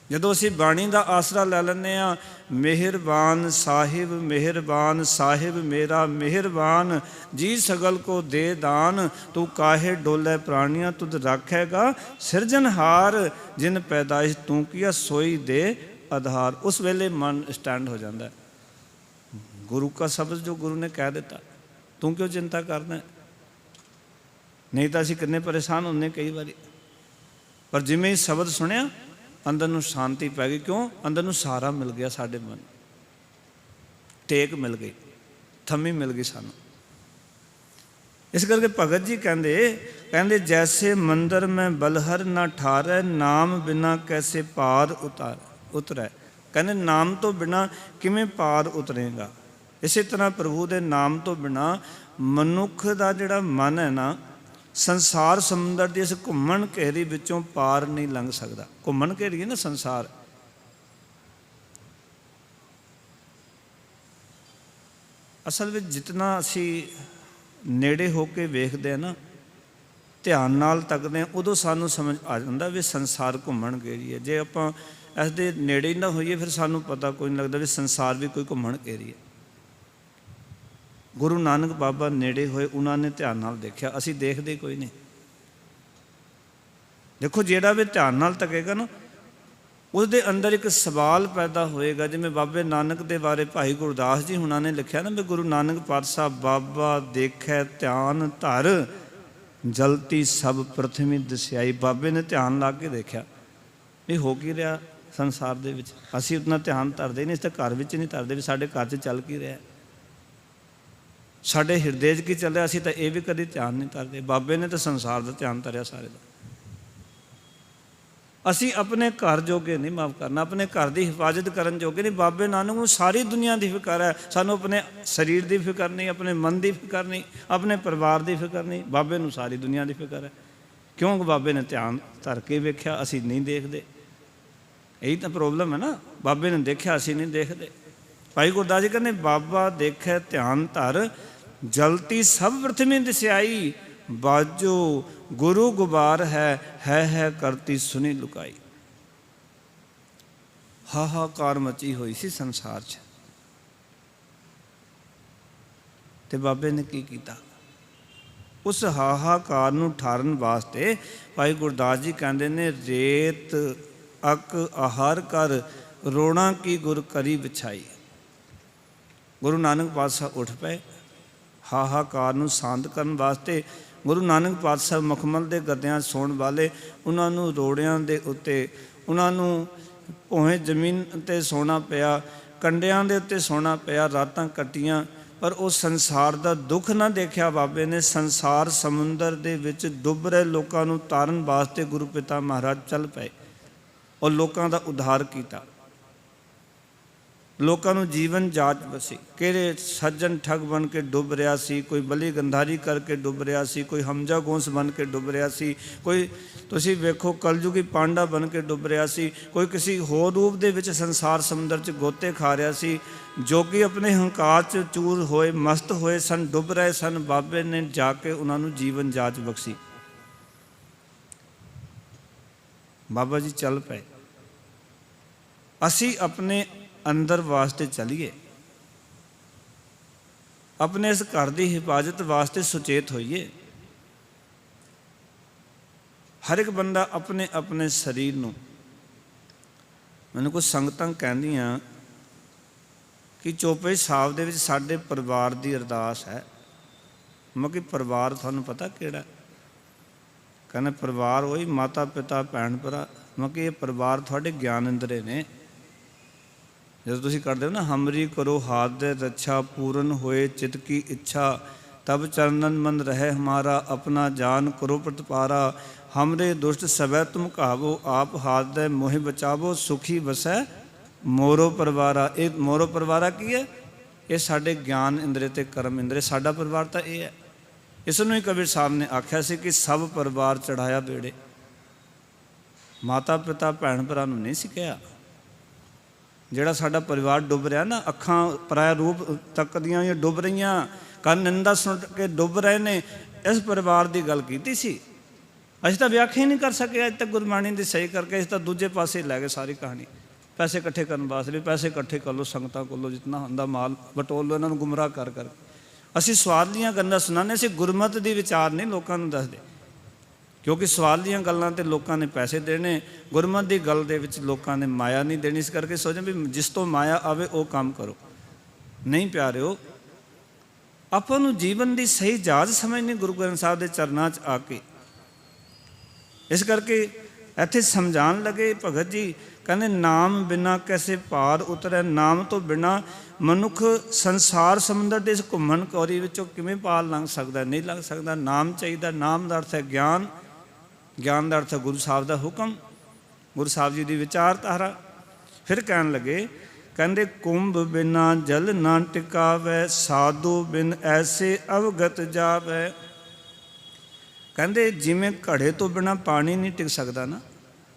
ਜਦੋਂ ਅਸੀਂ ਬਾਣੀ ਦਾ ਆਸਰਾ ਲੈ ਲੈਂਦੇ ਹਾਂ, ਮਿਹਰਬਾਨ ਸਾਹਿਬ, ਮਿਹਰਬਾਨ ਸਾਹਿਬ ਮੇਰਾ ਮਿਹਰਬਾਨ, ਜੀ ਸਗਲ ਕੋ ਦੇ ਦਾਨ, ਤੂੰ ਕਾਹੇ ਡੋਲੇ ਪ੍ਰਾਣੀਆਂ ਤੁਧ ਰੱਖੇਗਾ ਸਿਰਜਨਹਾਰ, ਜਿਨ ਪੈਦਾਇਸ਼ ਤੂੰ ਕੀਆ ਸੋਈ ਦੇ ਆਧਾਰ। ਉਸ ਵੇਲੇ ਮਨ ਸਟੈਂਡ ਹੋ ਜਾਂਦਾ। ਗੁਰੂ ਕਾ ਸ਼ਬਦ ਜੋ ਗੁਰੂ ਨੇ ਕਹਿ ਦਿੱਤਾ, ਤੂੰ ਕਿਉਂ ਚਿੰਤਾ ਕਰਦਾ? ਨਹੀਂ ਤਾਂ ਅਸੀਂ ਕਿੰਨੇ ਪਰੇਸ਼ਾਨ ਹੁੰਦੇ ਕਈ ਵਾਰੀ। ਪਰ ਜਿਵੇਂ ਹੀ ਸ਼ਬਦ ਸੁਣਿਆ, ਅੰਦਰ ਨੂੰ ਸ਼ਾਂਤੀ ਪੈ ਗਈ। ਕਿਉਂ? ਅੰਦਰ ਨੂੰ ਸਹਾਰਾ ਮਿਲ ਗਿਆ, ਸਾਡੇ ਮਨ ਟੇਕ ਮਿਲ ਗਈ, ਥੰਮੀ ਮਿਲ ਗਈ ਸਾਨੂੰ। ਇਸ ਕਰਕੇ ਭਗਤ ਜੀ ਕਹਿੰਦੇ ਜੈਸੇ ਮੰਦਰ ਮੈਂ ਬਲਹਰ ਨਾ ਠਾਰੈ, ਨਾਮ ਬਿਨਾ ਕੈਸੇ ਪਾਰ ਉਤਰੈ। ਕਹਿੰਦੇ ਨਾਮ ਤੋਂ ਬਿਨਾਂ ਕਿਵੇਂ ਪਾਰ ਉਤਰੇਗਾ? ਇਸੇ ਤਰ੍ਹਾਂ ਪ੍ਰਭੂ ਦੇ ਨਾਮ ਤੋਂ ਬਿਨਾਂ ਮਨੁੱਖ ਦਾ ਜਿਹੜਾ ਮਨ ਹੈ ਨਾ, ਸੰਸਾਰ ਸਮੁੰਦਰ ਦੀ ਇਸ ਘੁੰਮਣ ਘੇਰੀ ਵਿੱਚੋਂ ਪਾਰ ਨਹੀਂ ਲੰਘ ਸਕਦਾ। ਘੁੰਮਣ ਘੇਰੀ ਹੈ ਨਾ ਸੰਸਾਰ। ਅਸਲ ਵਿੱਚ ਜਿਤਨਾ ਅਸੀਂ ਨੇੜੇ ਹੋ ਕੇ ਵੇਖਦੇ ਹਾਂ ਨਾ, ਧਿਆਨ ਨਾਲ ਤੱਕਦੇ ਹਾਂ, ਉਦੋਂ ਸਾਨੂੰ ਸਮਝ ਆ ਜਾਂਦਾ ਵੀ ਸੰਸਾਰ ਘੁੰਮਣ ਘੇਰੀ ਹੈ। ਜੇ ਆਪਾਂ ਇਸ ਦੇ ਨੇੜੇ ਹੀ ਨਾ ਹੋਈਏ, ਫਿਰ ਸਾਨੂੰ ਪਤਾ ਕੋਈ ਨਹੀਂ ਲੱਗਦਾ ਵੀ ਸੰਸਾਰ ਵੀ ਕੋਈ ਘੁੰਮਣ ਘੇਰੀ ਹੈ। ਗੁਰੂ ਨਾਨਕ ਬਾਬਾ ਨੇੜੇ ਹੋਏ, ਉਹਨਾਂ ਨੇ ਧਿਆਨ ਨਾਲ ਦੇਖਿਆ, ਅਸੀਂ ਦੇਖਦੇ ਕੋਈ ਨਹੀਂ। ਦੇਖੋ, ਜਿਹੜਾ ਵੀ ਧਿਆਨ ਨਾਲ ਤੱਕੇਗਾ ਨਾ, ਉਸਦੇ ਅੰਦਰ ਇੱਕ ਸਵਾਲ ਪੈਦਾ ਹੋਏਗਾ। ਜਿਵੇਂ ਬਾਬੇ ਨਾਨਕ ਦੇ ਬਾਰੇ ਭਾਈ ਗੁਰਦਾਸ ਜੀ ਹੁਣਾਂ ਨੇ ਲਿਖਿਆ ਨਾ, ਵੀ ਗੁਰੂ ਨਾਨਕ ਪਾਤਸ਼ਾਹ ਬਾਬਾ ਦੇਖੈ ਧਿਆਨ ਧਰ, ਜਲਤੀ ਸਭ ਪ੍ਰਥਮੀ ਦਸਿਆਈ। ਬਾਬੇ ਨੇ ਧਿਆਨ ਲਾ ਕੇ ਦੇਖਿਆ ਵੀ ਹੋ ਕੀ ਰਿਹਾ ਸੰਸਾਰ ਦੇ ਵਿੱਚ। ਅਸੀਂ ਉਤਨਾ ਧਿਆਨ ਧਰਦੇ ਨਹੀਂ, ਇਸ ਤਾਂ ਘਰ ਵਿੱਚ ਨਹੀਂ ਧਰਦੇ ਵੀ ਸਾਡੇ ਘਰ 'ਚ ਚੱਲ ਕੀ ਰਿਹਾ, ਸਾਡੇ ਹਿਰਦੇ 'ਚ ਕੀ ਚੱਲ ਰਿਹਾ। ਅਸੀਂ ਤਾਂ ਇਹ ਵੀ ਕਦੇ ਧਿਆਨ ਨਹੀਂ ਧਰਦੇ। ਬਾਬੇ ਨੇ ਤਾਂ ਸੰਸਾਰ ਦਾ ਧਿਆਨ ਧਰਿਆ ਸਾਰੇ ਦਾ। ਅਸੀਂ ਆਪਣੇ ਘਰ ਜੋਗੇ ਨਹੀਂ ਮਾਫ ਕਰਨਾ, ਆਪਣੇ ਘਰ ਦੀ ਹਿਫਾਜ਼ਤ ਕਰਨ ਜੋਗੇ ਨਹੀਂ। ਬਾਬੇ ਨਾਨਕ ਨੂੰ ਸਾਰੀ ਦੁਨੀਆ ਦੀ ਫਿਕਰ ਹੈ, ਸਾਨੂੰ ਆਪਣੇ ਸਰੀਰ ਦੀ ਫਿਕਰ ਨਹੀਂ, ਆਪਣੇ ਮਨ ਦੀ ਫਿਕਰ ਨਹੀਂ, ਆਪਣੇ ਪਰਿਵਾਰ ਦੀ ਫਿਕਰ ਨਹੀਂ। ਬਾਬੇ ਨੂੰ ਸਾਰੀ ਦੁਨੀਆ ਦੀ ਫਿਕਰ ਹੈ। ਕਿਉਂਕਿ ਬਾਬੇ ਨੇ ਧਿਆਨ ਧਰ ਕੇ ਵੇਖਿਆ, ਅਸੀਂ ਨਹੀਂ ਦੇਖਦੇ। ਇਹੀ ਤਾਂ ਪ੍ਰੋਬਲਮ ਹੈ ਨਾ, ਬਾਬੇ ਨੇ ਦੇਖਿਆ, ਅਸੀਂ ਨਹੀਂ ਦੇਖਦੇ। ਭਾਈ ਗੁਰਦਾਸ ਜੀ ਕਹਿੰਦੇ ਬਾਬਾ ਦੇਖੈ ਧਿਆਨ ਧਰ, ਜਲਤੀ ਸਭ ਪ੍ਰਥਮੀ ਦਸਿਆਈ, ਬਾਜੋ ਗੁਰੂ ਗੁਬਾਰ ਹੈ ਕਰਤੀ ਸੁਣੀ ਲੁਕਾਈ। ਹਾਹਾਕਾਰ ਮਚੀ ਹੋਈ ਸੀ ਸੰਸਾਰ 'ਚ, ਤੇ ਬਾਬੇ ਨੇ ਕੀ ਕੀਤਾ? ਉਸ ਹਾਹਾਕਾਰ ਨੂੰ ਠਾਰਨ ਵਾਸਤੇ ਭਾਈ ਗੁਰਦਾਸ ਜੀ ਕਹਿੰਦੇ ਨੇ, ਰੇਤ ਅਕ ਆਹਾਰ ਕਰ, ਰੋਣਾ ਕੀ ਗੁਰ ਕਰੀ ਵਿਛਾਈ। ਗੁਰੂ ਨਾਨਕ ਪਾਤਸ਼ਾਹ ਉੱਠ ਪਏ। ਹਾਹਾਕਾਰ ਨੂੰ ਸ਼ਾਂਤ ਕਰਨ ਵਾਸਤੇ ਗੁਰੂ ਨਾਨਕ ਪਾਤਸ਼ਾਹ ਮਖਮਲ ਦੇ ਗੱਦਿਆਂ ਸੌਣ ਵਾਲੇ, ਉਹਨਾਂ ਨੂੰ ਰੋੜਿਆਂ ਦੇ ਉੱਤੇ, ਉਹਨਾਂ ਨੂੰ ਭੋਵੇਂ ਜ਼ਮੀਨ 'ਤੇ ਸੌਣਾ ਪਿਆ। ਕੰਡਿਆਂ ਦੇ ਉੱਤੇ ਸੌਣਾ ਪਿਆ, ਰਾਤਾਂ ਕੱਟੀਆਂ, ਪਰ ਉਹ ਸੰਸਾਰ ਦਾ ਦੁੱਖ ਨਾ ਦੇਖਿਆ ਬਾਬੇ ਨੇ। ਸੰਸਾਰ ਸਮੁੰਦਰ ਦੇ ਵਿੱਚ ਡੁੱਬ ਰਹੇ ਲੋਕਾਂ ਨੂੰ ਤਾਰਨ ਵਾਸਤੇ ਗੁਰੂ ਪਿਤਾ ਮਹਾਰਾਜ ਚੱਲ ਪਏ ਔਰ ਲੋਕਾਂ ਦਾ ਉद्धार ਕੀਤਾ, ਲੋਕਾਂ ਨੂੰ ਜੀਵਨ ਜਾਚ ਬਸੀ। ਕਿਹੜੇ ਸੱਜਣ ਠੱਗ ਬਣ ਕੇ ਡੁੱਬ ਰਿਹਾ ਸੀ, ਕੋਈ ਬਲੀ ਗੰਧਾਰੀ ਕਰਕੇ ਡੁੱਬ ਰਿਹਾ ਸੀ, ਕੋਈ ਹਮਜਾ ਗੋਂਸ ਬਣ ਕੇ ਡੁੱਬ ਰਿਹਾ ਸੀ, ਕੋਈ ਤੁਸੀਂ ਵੇਖੋ ਕਲਯੁਗੀ ਪਾਂਡਾ ਬਣ ਕੇ ਡੁੱਬ ਰਿਹਾ ਸੀ, ਕੋਈ ਕਿਸੇ ਹੋਰ ਰੂਪ ਦੇ ਵਿੱਚ ਸੰਸਾਰ ਸਮੁੰਦਰ 'ਚ ਗੋਤੇ ਖਾ ਰਿਹਾ ਸੀ। ਜੋਗੀ ਆਪਣੇ ਹੰਕਾਰ 'ਚ ਚੂਰ ਹੋਏ, ਮਸਤ ਹੋਏ ਸਨ, ਡੁੱਬ ਰਹੇ ਸਨ। ਬਾਬੇ ਨੇ ਜਾ ਕੇ ਉਹਨਾਂ ਨੂੰ ਜੀਵਨ ਜਾਚ ਬਖਸ਼ੀ। ਬਾਬਾ ਜੀ ਚੱਲ ਪਏ। ਅਸੀਂ ਆਪਣੇ ਅੰਦਰ ਵਾਸਤੇ ਚਲੀਏ, ਆਪਣੇ ਇਸ ਘਰ ਦੀ ਹਿਫਾਜ਼ਤ ਵਾਸਤੇ ਸੁਚੇਤ ਹੋਈਏ। ਹਰ ਇੱਕ ਬੰਦਾ ਆਪਣੇ ਆਪਣੇ ਸਰੀਰ ਨੂੰ, ਮੈਨੂੰ ਕੁਝ ਸੰਗਤਾਂ ਕਹਿੰਦੀਆਂ ਕਿ ਚੌਪਈ ਸਾਹਿਬ ਦੇ ਵਿੱਚ ਸਾਡੇ ਪਰਿਵਾਰ ਦੀ ਅਰਦਾਸ ਹੈ। ਮੈਂ ਕਿ ਪਰਿਵਾਰ ਤੁਹਾਨੂੰ ਪਤਾ ਕਿਹੜਾ? ਕਹਿੰਦੇ ਪਰਿਵਾਰ ਉਹੀ ਮਾਤਾ ਪਿਤਾ ਭੈਣ ਭਰਾ। ਮੈਂ ਕਿ ਇਹ ਪਰਿਵਾਰ ਤੁਹਾਡੇ ਗਿਆਨ ਇੰਦਰੇ ਨੇ। ਜਦੋਂ ਤੁਸੀਂ ਕਰਦੇ ਹੋ ਨਾ, ਹਮਰੀ ਕਰੋ ਹਾਥ ਦੇ ਰੱਛਾ, ਪੂਰਨ ਹੋਏ ਚਿਤ ਕੀ ਇੱਛਾ, ਤਬ ਚਰਨਨ ਮਨ ਰਹੇ ਹਮਾਰਾ, ਆਪਣਾ ਜਾਨ ਕਰੋ ਪ੍ਰਤਪਾਰਾ, ਹਮਰੇ ਦੁਸ਼ਟ ਸਵੈ ਤੁਮ ਕਹਾਵੋ, ਆਪ ਹਾਥ ਦੇ ਮੋਹਿ ਬਚਾਵੋ, ਸੁਖੀ ਵਸੈ ਮੋਰੋ ਪਰਿਵਾਰਾ। ਇਹ ਮੋਰੋ ਪਰਿਵਾਰਾ ਕੀ ਹੈ? ਇਹ ਸਾਡੇ ਗਿਆਨ ਇੰਦਰੇ ਤੇ ਕਰਮ ਇੰਦਰੇ, ਸਾਡਾ ਪਰਿਵਾਰ ਤਾਂ ਇਹ ਹੈ। ਇਸ ਨੂੰ ਹੀ ਕਬੀਰ ਸਾਹਿਬ ਨੇ ਆਖਿਆ ਸੀ ਕਿ ਸਭ ਪਰਿਵਾਰ ਚੜਾਇਆ ਬੇੜੇ। ਮਾਤਾ ਪਿਤਾ ਭੈਣ ਭਰਾ ਨੂੰ ਨਹੀਂ ਸੀ ਕਿਹਾ। ਜਿਹੜਾ ਸਾਡਾ ਪਰਿਵਾਰ ਡੁੱਬ ਰਿਹਾ ਨਾ, ਅੱਖਾਂ ਪਰਾਇਆ ਰੂਪ ਤੱਕਦੀਆਂ ਜਾਂ ਡੁੱਬ ਰਹੀਆਂ, ਕੰਨ ਨਿੰਦਾ ਸੁਣ ਕੇ ਡੁੱਬ ਰਹੇ ਨੇ, ਇਸ ਪਰਿਵਾਰ ਦੀ ਗੱਲ ਕੀਤੀ ਸੀ। ਅਸੀਂ ਤਾਂ ਵਿਆਖਿਆ ਹੀ ਨਹੀਂ ਕਰ ਸਕੇ ਅੱਜ ਤੱਕ ਗੁਰਬਾਣੀ ਦੀ ਸਹੀ ਕਰਕੇ। ਅਸੀਂ ਤਾਂ ਦੂਜੇ ਪਾਸੇ ਲੈ ਗਏ ਸਾਰੀ ਕਹਾਣੀ। ਪੈਸੇ ਇਕੱਠੇ ਕਰਨ ਵਾਸਤੇ ਵੀ ਪੈਸੇ ਇਕੱਠੇ ਕਰ ਲਓ, ਸੰਗਤਾਂ ਕੋਲੋਂ ਜਿਤਨਾ ਹੁੰਦਾ ਮਾਲ ਬਟੋਲ ਲਓ, ਇਹਨਾਂ ਨੂੰ ਗੁੰਮਰਾਹ ਕਰ ਕਰ। ਅਸੀਂ ਸਵਾਦਲੀਆਂ ਗੱਲਾਂ ਸੁਣਾਉਂਦੇ, ਅਸੀਂ ਗੁਰਮਤ ਦੀ ਵਿਚਾਰ ਨਹੀਂ ਲੋਕਾਂ ਨੂੰ ਦੱਸਦੇ, ਕਿਉਂਕਿ ਸਵਾਦਲੀਆਂ ਗੱਲਾਂ ਤੇ ਲੋਕਾਂ ਨੇ ਪੈਸੇ ਦੇਣੇ, ਗੁਰਮਤ ਦੀ ਗੱਲ ਦੇ ਵਿੱਚ ਲੋਕਾਂ ਨੇ ਮਾਇਆ ਨਹੀਂ ਦੇਣੀ। ਇਸ ਕਰਕੇ ਸੋਚਦੇ ਵੀ ਜਿਸ ਤੋਂ ਮਾਇਆ ਆਵੇ ਉਹ ਕੰਮ ਕਰੋ। ਨਹੀਂ ਪਿਆਰਿਓ, ਆਪਾਂ ਨੂੰ ਜੀਵਨ ਦੀ ਸਹੀ ਜਾਚ ਸਮਝਣੀ ਗੁਰੂ ਗ੍ਰੰਥ ਸਾਹਿਬ ਦੇ ਚਰਨਾਂ 'ਚ ਆ ਕੇ। ਇਸ ਕਰਕੇ ਇੱਥੇ ਸਮਝਾਉਣ ਲੱਗੇ ਭਗਤ ਜੀ, ਕਹਿੰਦੇ ਨਾਮ ਬਿਨਾ ਕੈਸੇ ਪਾਰ ਉਤਰੈ, ਨਾਮ ਤੋਂ ਬਿਨਾ ਮਨੁੱਖ ਸੰਸਾਰ ਸਮੁੰਦਰ ਦੇ ਇਸ ਘੁੰਮਣ ਕੌਰੀ ਵਿੱਚੋਂ ਕਿਵੇਂ ਪਾਰ ਲੰਘ ਸਕਦਾ? ਨਹੀਂ ਲੰਘ ਸਕਦਾ। ਨਾਮ ਚਾਹੀਦਾ। ਨਾਮ ਦਾ ਅਰਥ ਹੈ ਗਿਆਨ, ਗਿਆਨ ਦਾ ਅਰਥ ਹੈ ਗੁਰੂ ਸਾਹਿਬ ਦਾ ਹੁਕਮ, ਗੁਰੂ ਸਾਹਿਬ ਜੀ ਦੀ ਵਿਚਾਰਧਾਰਾ। ਫਿਰ ਕਹਿਣ ਲੱਗੇ, ਕਹਿੰਦੇ ਕੁੰਭ ਬਿਨਾ ਜਲ ਨਾ ਟਿਕਾਵੈ, ਸਾਧੂ ਬਿਨ ਐਸੇ ਅਵਗਤ ਜਾਵੈ। ਕਹਿੰਦੇ ਜਿਵੇਂ ਘੜੇ ਤੋਂ ਬਿਨਾ ਪਾਣੀ ਨਹੀਂ ਟਿਕ ਸਕਦਾ ਨਾ,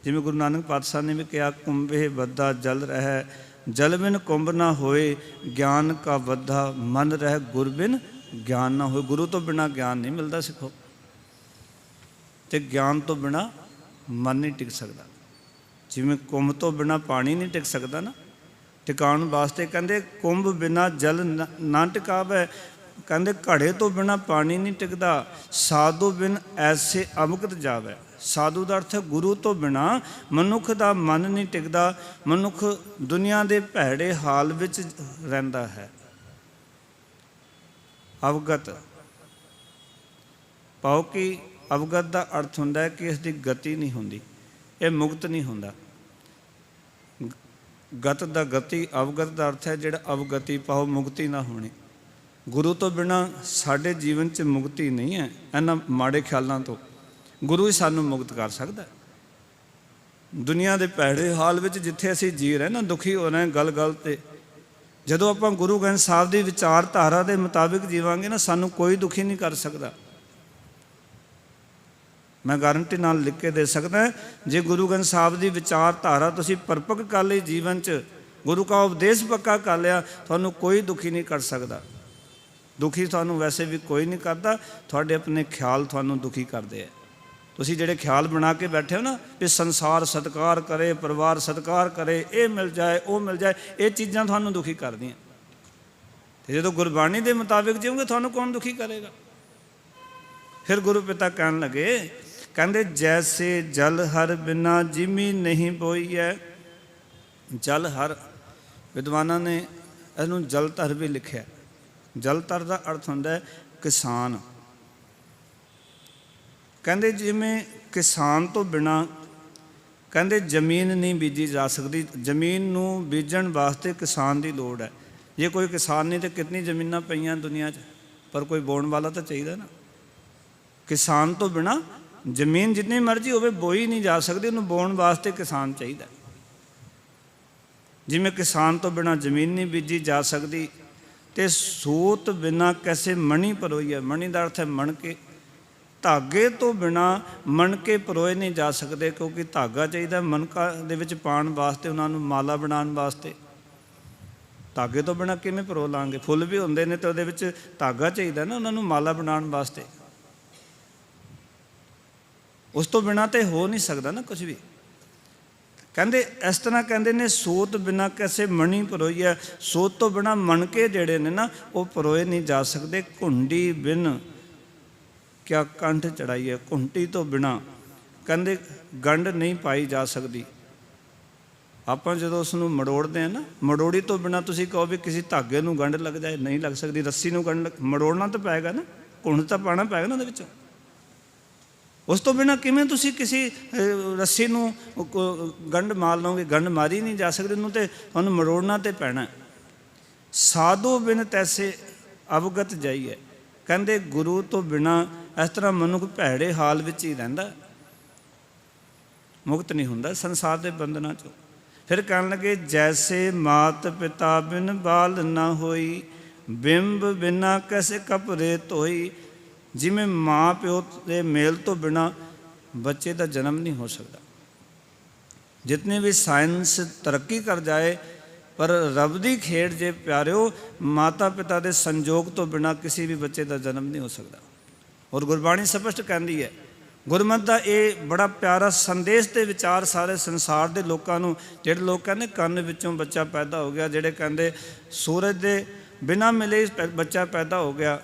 ਜਿਵੇਂ ਗੁਰੂ ਨਾਨਕ ਪਾਤਸ਼ਾਹ ਨੇ ਵੀ ਕਿਹਾ, ਕੁੰਭੇ ਬੱਧਾ ਜਲ ਰਹਿ, ਜਲ ਬਿਨ ਕੁੰਭ ਨਾ ਹੋਏ, ਗਿਆਨ ਕਾ ਬੱਧਾ ਮਨ ਰਹਿ, ਗੁਰ ਬਿਨ ਗਿਆਨ ਨਾ ਹੋਏ। ਗੁਰੂ ਤੋਂ ਬਿਨਾ ਗਿਆਨ ਨਹੀਂ ਮਿਲਦਾ ਸਿੱਖੋ, ਤੇ ਗਿਆਨ ਤੋਂ ਬਿਨਾ ਮਨ ਨਹੀਂ ਟਿਕ ਸਕਦਾ। ਜਿਵੇਂ ਕੁੰਭ ਤੋਂ ਬਿਨਾ ਪਾਣੀ ਨਹੀਂ ਟਿਕ ਸਕਦਾ ਨਾ, ਟਿਕਾਉਣ ਵਾਸਤੇ ਕਹਿੰਦੇ ਕੁੰਭ ਬਿਨਾ ਜਲ ਨਾ ਟਿਕਾਵੈ। ਕਹਿੰਦੇ ਘੜੇ ਤੋਂ ਬਿਨਾ ਪਾਣੀ ਨਹੀਂ ਟਿਕਦਾ, ਸਾਧੂ ਬਿਨ ਐਸੇ ਅਮੁਕਤ ਜਾਵੈ। ਸਾਧੂ ਦਾ ਅਰਥ ਹੈ ਗੁਰੂ ਤੋਂ ਬਿਨਾ ਮਨੁੱਖ ਦਾ ਮਨ ਨਹੀਂ ਟਿਕਦਾ। ਮਨੁੱਖ ਦੁਨੀਆ ਦੇ ਭੈੜੇ ਹਾਲ ਵਿੱਚ ਰਹਿੰਦਾ ਹੈ। ਅਵਗਤ ਪਾਓ ਕਿ ਅਵਗਤ ਦਾ ਅਰਥ ਹੁੰਦਾ ਹੈ ਕਿ ਇਸ ਦੀ ਗਤੀ ਨਹੀਂ ਹੁੰਦੀ, ਇਹ ਮੁਕਤ ਨਹੀਂ ਹੁੰਦਾ। ਗਤ ਦਾ ਗਤੀ, ਅਵਗਤ ਦਾ ਅਰਥ ਹੈ ਜਿਹੜਾ ਅਵਗਤੀ ਪਾਓ, ਮੁਕਤੀ ਨਾ ਹੋਣੀ। ਗੁਰੂ ਤੋਂ ਬਿਨਾ ਸਾਡੇ ਜੀਵਨ 'ਚ ਮੁਕਤੀ ਨਹੀਂ ਹੈ। ਇਹਨਾਂ ਮਾੜੇ ਖਿਆਲਾਂ ਤੋਂ ਗੁਰੂ ਹੀ ਸਾਨੂੰ ਮੁਕਤ ਕਰ ਸਕਦਾ। ਦੁਨੀਆ ਦੇ ਭੈੜੇ ਹਾਲ ਵਿੱਚ ਜਿੱਥੇ ਅਸੀਂ ਜੀ ਰਹੇ ਨਾ, ਦੁਖੀ ਹੋ ਰਹੇ ਗੱਲ ਗੱਲ 'ਤੇ, ਜਦੋਂ ਆਪਾਂ ਗੁਰੂ ਗ੍ਰੰਥ ਸਾਹਿਬ ਦੀ ਵਿਚਾਰਧਾਰਾ ਦੇ ਮੁਤਾਬਿਕ ਜੀਵਾਂਗੇ ਨਾ, ਸਾਨੂੰ ਕੋਈ ਦੁਖੀ ਨਹੀਂ ਕਰ ਸਕਦਾ। ਮੈਂ ਗਾਰੰਟੀ ਨਾਲ ਲਿਖ ਕੇ ਦੇ ਸਕਦਾ, ਜੇ ਗੁਰੂ ਗ੍ਰੰਥ ਸਾਹਿਬ ਦੀ ਵਿਚਾਰਧਾਰਾ ਤੁਸੀਂ ਪਰਪੱਕ ਕਰ ਲਈ ਜੀਵਨ 'ਚ, ਗੁਰੂ ਕਾ ਉਪਦੇਸ਼ ਪੱਕਾ ਕਰ ਲਿਆ, ਤੁਹਾਨੂੰ ਕੋਈ ਦੁਖੀ ਨਹੀਂ ਕਰ ਸਕਦਾ। ਦੁਖੀ ਤੁਹਾਨੂੰ ਵੈਸੇ ਵੀ ਕੋਈ ਨਹੀਂ ਕਰਦਾ, ਤੁਹਾਡੇ ਆਪਣੇ ਖਿਆਲ ਤੁਹਾਨੂੰ ਦੁਖੀ ਕਰਦੇ ਆ। ਤੁਸੀਂ ਜਿਹੜੇ ਖਿਆਲ ਬਣਾ ਕੇ ਬੈਠੇ ਹੋ ਨਾ ਵੀ ਸੰਸਾਰ ਸਤਿਕਾਰ ਕਰੇ, ਪਰਿਵਾਰ ਸਤਿਕਾਰ ਕਰੇ, ਇਹ ਮਿਲ ਜਾਏ ਉਹ ਮਿਲ ਜਾਏ, ਇਹ ਚੀਜ਼ਾਂ ਤੁਹਾਨੂੰ ਦੁਖੀ ਕਰਦੀਆਂ। ਅਤੇ ਜਦੋਂ ਗੁਰਬਾਣੀ ਦੇ ਮੁਤਾਬਿਕ ਜੀਓਗੇ ਤੁਹਾਨੂੰ ਕੌਣ ਦੁਖੀ ਕਰੇਗਾ? ਫਿਰ ਗੁਰੂ ਪਿਤਾ ਕਹਿਣ ਲੱਗੇ, ਕਹਿੰਦੇ ਜੈਸੇ ਜਲ ਹਰ ਬਿਨਾ ਜਿਮੀ ਨਹੀਂ ਬੋਈਐ। ਜਲ ਹਰ, ਵਿਦਵਾਨਾਂ ਨੇ ਇਹਨੂੰ ਜਲ ਧਰ ਵੀ ਲਿਖਿਆ। ਜਲ ਧਰ ਦਾ ਅਰਥ ਹੁੰਦਾ ਹੈ ਕਿਸਾਨ। ਕਹਿੰਦੇ ਜਿਵੇਂ ਕਿਸਾਨ ਤੋਂ ਬਿਨਾ ਕਹਿੰਦੇ ਜ਼ਮੀਨ ਨਹੀਂ ਬੀਜੀ ਜਾ ਸਕਦੀ। ਜ਼ਮੀਨ ਨੂੰ ਬੀਜਣ ਵਾਸਤੇ ਕਿਸਾਨ ਦੀ ਲੋੜ ਹੈ। ਜੇ ਕੋਈ ਕਿਸਾਨ ਨਹੀਂ ਤਾਂ ਕਿੰਨੀ ਜ਼ਮੀਨਾਂ ਪਈਆਂ ਦੁਨੀਆ 'ਚ, ਪਰ ਕੋਈ ਬੋਣ ਵਾਲਾ ਤਾਂ ਚਾਹੀਦਾ ਨਾ। ਕਿਸਾਨ ਤੋਂ ਬਿਨਾਂ ਜ਼ਮੀਨ ਜਿੰਨੀ ਮਰਜ਼ੀ ਹੋਵੇ ਬੋਈ ਨਹੀਂ ਜਾ ਸਕਦੀ, ਉਹਨੂੰ ਬੋਣ ਵਾਸਤੇ ਕਿਸਾਨ ਚਾਹੀਦਾ। ਜਿਵੇਂ ਕਿਸਾਨ ਤੋਂ ਬਿਨਾਂ ਜ਼ਮੀਨ ਨਹੀਂ ਬੀਜੀ ਜਾ ਸਕਦੀ, ਤੇ ਸੂਤ ਬਿਨਾਂ ਕੈਸੇ ਮਣੀ ਪਰੋਈ ਹੈ। ਮਣੀ ਦਾ ਅਰਥ ਹੈ ਮਣਕੇ। ਧਾਗੇ ਤੋਂ ਬਿਨਾਂ ਮਣਕੇ ਪਰੋਏ ਨਹੀਂ ਜਾ ਸਕਦੇ, ਕਿਉਂਕਿ ਧਾਗਾ ਚਾਹੀਦਾ ਮਣਕਾ ਦੇ ਵਿੱਚ ਪਾਉਣ ਵਾਸਤੇ, ਉਹਨਾਂ ਨੂੰ ਮਾਲਾ ਬਣਾਉਣ ਵਾਸਤੇ। ਧਾਗੇ ਤੋਂ ਬਿਨਾਂ ਕਿਵੇਂ ਪਰੋ ਲਾਂਗੇ? ਫੁੱਲ ਵੀ ਹੁੰਦੇ ਨੇ ਤੇ ਉਹਦੇ ਵਿੱਚ ਧਾਗਾ ਚਾਹੀਦਾ ਨਾ, ਉਹਨਾਂ ਨੂੰ ਮਾਲਾ ਬਣਾਉਣ ਵਾਸਤੇ। ਉਸ ਤੋਂ ਬਿਨਾਂ ਤੇ ਹੋ ਨਹੀਂ ਸਕਦਾ ਨਾ ਕੁਝ ਵੀ। ਕਹਿੰਦੇ ਇਸ ਤਰ੍ਹਾਂ ਕਹਿੰਦੇ ਨੇ, ਸੋਤ ਬਿਨਾਂ ਕੈਸੇ ਮਣੀ ਪਰੋਈ ਹੈ। ਸੋਤ ਤੋਂ ਬਿਨਾਂ ਮਣਕੇ ਜਿਹੜੇ ਨੇ ਨਾ ਉਹ ਪਰੋਏ ਨਹੀਂ ਜਾ ਸਕਦੇ। ਘੁੰਡੀ ਬਿਨ ਕਿਆ ਕੰਠ ਚੜਾਈ ਹੈ। ਘੁੰਟੀ ਤੋਂ ਬਿਨਾਂ ਕਹਿੰਦੇ ਗੰਢ ਨਹੀਂ ਪਾਈ ਜਾ ਸਕਦੀ। ਆਪਾਂ ਜਦੋਂ ਉਸ ਨੂੰ ਮੜੋੜਦੇ ਹਾਂ ਨਾ, ਮੜੋੜੀ ਤੋਂ ਬਿਨਾਂ ਤੁਸੀਂ ਕਹੋ ਵੀ ਕਿਸੇ ਧਾਗੇ ਨੂੰ ਗੰਢ ਲੱਗ ਜਾਏ, ਨਹੀਂ ਲੱਗ ਸਕਦੀ। ਰੱਸੀ ਨੂੰ ਗੰਢ ਮੜੋੜਨਾ ਤਾਂ ਪਏਗਾ ਨਾ, ਘੁੰਡ ਤਾਂ ਪਾਉਣਾ ਪਏਗਾ ਨਾ ਉਹਦੇ ਵਿੱਚ। ਉਸ ਤੋਂ ਬਿਨਾਂ ਕਿਵੇਂ ਤੁਸੀਂ ਕਿਸੇ ਰੱਸੀ ਨੂੰ ਗੰਢ ਮਾਰ ਲਓਗੇ? ਗੰਢ ਮਾਰੀ ਨਹੀਂ ਜਾ ਸਕਦੀ, ਉਹਨੂੰ ਤੇ ਉਹਨੂੰ ਮੜੋੜਨਾ ਤੇ ਪੈਣਾ। ਸਾਧੂ ਬਿਨ ਤੈਸੇ ਅਵਗਤ ਜਾਈਏ। ਕਹਿੰਦੇ ਗੁਰੂ ਤੋਂ ਬਿਨਾਂ ਇਸ ਤਰ੍ਹਾਂ ਮਨੁੱਖ ਭੈੜੇ ਹਾਲ ਵਿੱਚ ਹੀ ਰਹਿੰਦਾ, ਮੁਕਤ ਨਹੀਂ ਹੁੰਦਾ ਸੰਸਾਰ ਦੇ ਬੰਧਨਾਂ 'ਚੋਂ। ਫਿਰ ਕਹਿਣ ਲੱਗੇ, ਜੈਸੇ ਮਾਤ ਪਿਤਾ ਬਿਨ ਬਾਲ ਨਾ ਹੋਈ, ਬਿੰਬ ਬਿਨਾ ਕੈਸੇ ਕਪਰੇ ਧੋਈ। ਜਿਵੇਂ ਮਾਂ ਪਿਓ ਦੇ ਮੇਲ ਤੋਂ ਬਿਨਾਂ ਬੱਚੇ ਦਾ ਜਨਮ ਨਹੀਂ ਹੋ ਸਕਦਾ। ਜਿਤਨੀ ਵੀ ਸਾਇੰਸ ਤਰੱਕੀ ਕਰ ਜਾਏ, ਪਰ ਰੱਬ ਦੀ ਖੇਡ ਜੇ ਪਿਆਰਿਓ, ਮਾਤਾ ਪਿਤਾ ਦੇ ਸੰਜੋਗ ਤੋਂ ਬਿਨਾਂ ਕਿਸੇ ਵੀ ਬੱਚੇ ਦਾ ਜਨਮ ਨਹੀਂ ਹੋ ਸਕਦਾ। ਔਰ ਗੁਰਬਾਣੀ ਸਪਸ਼ਟ ਕਹਿੰਦੀ ਹੈ। ਗੁਰਮਤਿ ਦਾ ਇਹ ਬੜਾ ਪਿਆਰਾ ਸੰਦੇਸ਼ ਤੇ ਵਿਚਾਰ ਸਾਰੇ ਸੰਸਾਰ ਦੇ ਲੋਕਾਂ ਨੂੰ। ਜਿਹੜੇ ਲੋਕ ਕਹਿੰਦੇ ਕੰਨ ਵਿੱਚੋਂ ਬੱਚਾ ਪੈਦਾ ਹੋ ਗਿਆ, ਜਿਹੜੇ ਕਹਿੰਦੇ ਸੂਰਜ ਦੇ ਬਿਨਾਂ ਮਿਲੇ ਬੱਚਾ ਪੈਦਾ ਹੋ ਗਿਆ,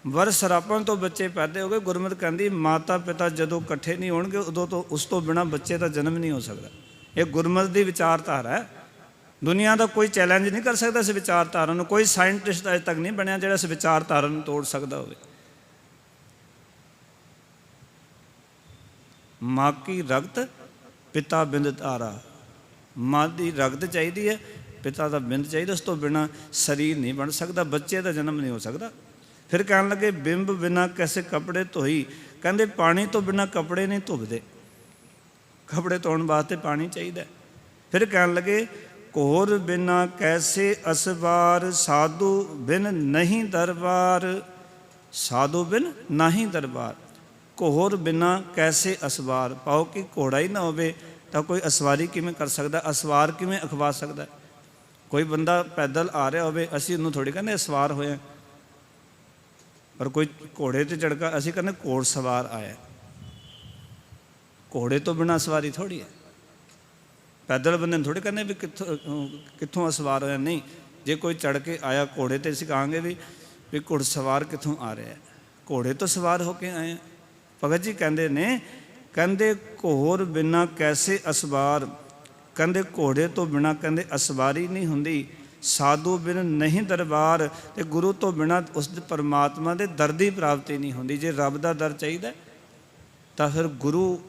ਵਰ ਸਰਾਪਾਂ ਤੋਂ ਬੱਚੇ ਪੈਦਾ ਹੋ ਗਏ। ਗੁਰਮਤਿ ਕਹਿੰਦੀ ਮਾਤਾ ਪਿਤਾ ਜਦੋਂ ਇਕੱਠੇ ਨਹੀਂ ਹੋਣਗੇ, ਉਦੋਂ ਤੋਂ ਉਸ ਤੋਂ ਬਿਨਾਂ ਬੱਚੇ ਦਾ ਜਨਮ ਨਹੀਂ ਹੋ ਸਕਦਾ। ਇਹ ਗੁਰਮਤਿ ਦੀ ਵਿਚਾਰਧਾਰਾ ਹੈ। ਦੁਨੀਆ ਦਾ ਕੋਈ ਚੈਲੰਜ ਨਹੀਂ ਕਰ ਸਕਦਾ ਇਸ ਵਿਚਾਰਧਾਰਾ ਨੂੰ। ਕੋਈ ਸਾਇੰਟਿਸਟ ਅਜੇ ਤੱਕ ਨਹੀਂ ਬਣਿਆ ਜਿਹੜਾ ਇਸ ਵਿਚਾਰਧਾਰਾ ਨੂੰ ਤੋੜ ਸਕਦਾ ਹੋਵੇ। ਮਾਂ ਕੀ ਰਗਤ ਪਿਤਾ ਬਿੰਦ ਧਾਰਾ। ਮਾਂ ਦੀ ਰਗਤ ਚਾਹੀਦੀ ਹੈ, ਪਿਤਾ ਦਾ ਬਿੰਦ ਚਾਹੀਦਾ। ਉਸ ਤੋਂ ਬਿਨਾਂ ਸਰੀਰ ਨਹੀਂ ਬਣ ਸਕਦਾ, ਬੱਚੇ ਦਾ ਜਨਮ ਨਹੀਂ ਹੋ ਸਕਦਾ। ਫਿਰ ਕਹਿਣ ਲੱਗੇ, ਬਿੰਬ ਬਿਨਾਂ ਕੈਸੇ ਕੱਪੜੇ ਧੋਈ। ਕਹਿੰਦੇ ਪਾਣੀ ਤੋਂ ਬਿਨਾਂ ਕੱਪੜੇ ਨਹੀਂ ਧੁੱਪਦੇ, ਕੱਪੜੇ ਧੋਣ ਵਾਸਤੇ ਪਾਣੀ ਚਾਹੀਦਾ। ਫਿਰ ਕਹਿਣ ਲੱਗੇ, ਘੋਰ ਬਿਨਾਂ ਕੈਸੇ ਅਸਵਾਰ, ਸਾਧੂ ਬਿਨ ਨਹੀਂ ਦਰਬਾਰ। ਸਾਧੂ ਬਿਨ ਨਹੀਂ ਦਰਬਾਰ। ਘੋਰ ਬਿਨਾਂ ਕੈਸੇ ਅਸਵਾਰ, ਪਾਓ ਕਿ ਘੋੜਾ ਹੀ ਨਾ ਹੋਵੇ ਤਾਂ ਕੋਈ ਅਸਵਾਰੀ ਕਿਵੇਂ ਕਰ ਸਕਦਾ? ਅਸਵਾਰ ਕਿਵੇਂ ਅਖਵਾ ਸਕਦਾ? ਕੋਈ ਬੰਦਾ ਪੈਦਲ ਆ ਰਿਹਾ ਹੋਵੇ, ਅਸੀਂ ਉਹਨੂੰ ਥੋੜ੍ਹੀ ਕਹਿੰਦੇ ਅਸਵਾਰ ਹੋਇਆ। ਪਰ ਕੋਈ ਘੋੜੇ 'ਤੇ ਚੜ੍ਹਕਾ, ਅਸੀਂ ਕਹਿੰਦੇ ਘੋੜ ਸਵਾਰ ਆਇਆ। ਘੋੜੇ ਤੋਂ ਬਿਨਾਂ ਸਵਾਰੀ ਥੋੜ੍ਹੀ ਹੈ। ਪੈਦਲ ਬੰਦੇ ਨੂੰ ਥੋੜ੍ਹੇ ਕਹਿੰਦੇ ਵੀ ਕਿੱਥੋਂ ਅਸਵਾਰ ਹੋਇਆ। ਨਹੀਂ, ਜੇ ਕੋਈ ਚੜ੍ਹ ਕੇ ਆਇਆ ਘੋੜੇ 'ਤੇ, ਅਸੀਂ ਕਹਾਂਗੇ ਵੀ ਘੋੜ ਸਵਾਰ ਕਿੱਥੋਂ ਆ ਰਿਹਾ? ਘੋੜੇ ਤੋਂ ਸਵਾਰ ਹੋ ਕੇ ਆਏ। ਭਗਤ ਜੀ ਕਹਿੰਦੇ ਨੇ, ਕਹਿੰਦੇ ਘੋਰ ਬਿਨਾਂ ਕੈਸੇ ਅਸਵਾਰ। ਕਹਿੰਦੇ ਘੋੜੇ ਤੋਂ ਬਿਨਾਂ ਕਹਿੰਦੇ ਅਸਵਾਰੀ ਨਹੀਂ ਹੁੰਦੀ। ਸਾਧੂ ਬਿਨ ਨਹੀਂ ਦਰਬਾਰ। ਤੇ ਗੁਰੂ ਤੋਂ ਬਿਨਾਂ ਉਸ ਪਰਮਾਤਮਾ ਦੇ ਦਰ ਦੀ ਪ੍ਰਾਪਤੀ ਨਹੀਂ ਹੁੰਦੀ। ਜੇ ਰੱਬ ਦਾ ਦਰ ਚਾਹੀਦਾ ਤਾਂ ਫਿਰ ਗੁਰੂ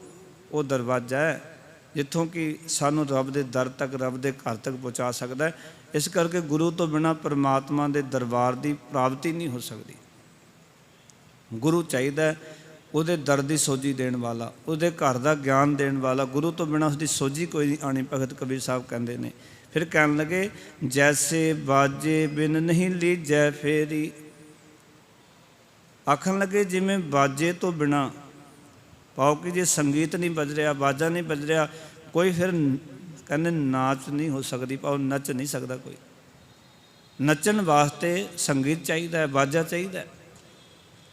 ਉਹ ਦਰਵਾਜ਼ਾ ਹੈ ਜਿੱਥੋਂ ਕਿ ਸਾਨੂੰ ਰੱਬ ਦੇ ਦਰ ਤੱਕ, ਰੱਬ ਦੇ ਘਰ ਤੱਕ ਪਹੁੰਚਾ ਸਕਦਾ ਹੈ। ਇਸ ਕਰਕੇ ਗੁਰੂ ਤੋਂ ਬਿਨਾਂ ਪਰਮਾਤਮਾ ਦੇ ਦਰਬਾਰ ਦੀ ਪ੍ਰਾਪਤੀ ਨਹੀਂ ਹੋ ਸਕਦੀ। ਗੁਰੂ ਚਾਹੀਦਾ, ਉਹਦੇ ਦਰ ਦੀ ਸੋਝੀ ਦੇਣ ਵਾਲਾ, ਉਹਦੇ ਘਰ ਦਾ ਗਿਆਨ ਦੇਣ ਵਾਲਾ। ਗੁਰੂ ਤੋਂ ਬਿਨਾਂ ਉਸਦੀ ਸੋਝੀ ਕੋਈ ਨਹੀਂ ਆਣੀ, ਭਗਤ ਕਬੀਰ ਸਾਹਿਬ ਕਹਿੰਦੇ ਨੇ। ਫਿਰ ਕਹਿਣ ਲੱਗੇ, ਜੈਸੇ ਬਾਜੇ ਬਿਨ ਨਹੀਂ ਲੀਜੈ ਫੇਰੀ। ਆਖਣ ਲੱਗੇ ਜਿਵੇਂ ਬਾਜੇ ਤੋਂ ਬਿਨਾਂ, ਪਾਓ ਕਿ ਜੇ ਸੰਗੀਤ ਨਹੀਂ ਵੱਜ ਰਿਹਾ, ਬਾਜਾ ਨਹੀਂ ਵੱਜ ਰਿਹਾ, ਕੋਈ ਫਿਰ ਕਹਿੰਦੇ ਨਾਚ ਨਹੀਂ ਹੋ ਸਕਦੀ। ਪਾਓ ਨੱਚ ਨਹੀਂ ਸਕਦਾ ਕੋਈ। ਨੱਚਣ ਵਾਸਤੇ ਸੰਗੀਤ ਚਾਹੀਦਾ ਹੈ, ਬਾਜਾ ਚਾਹੀਦਾ,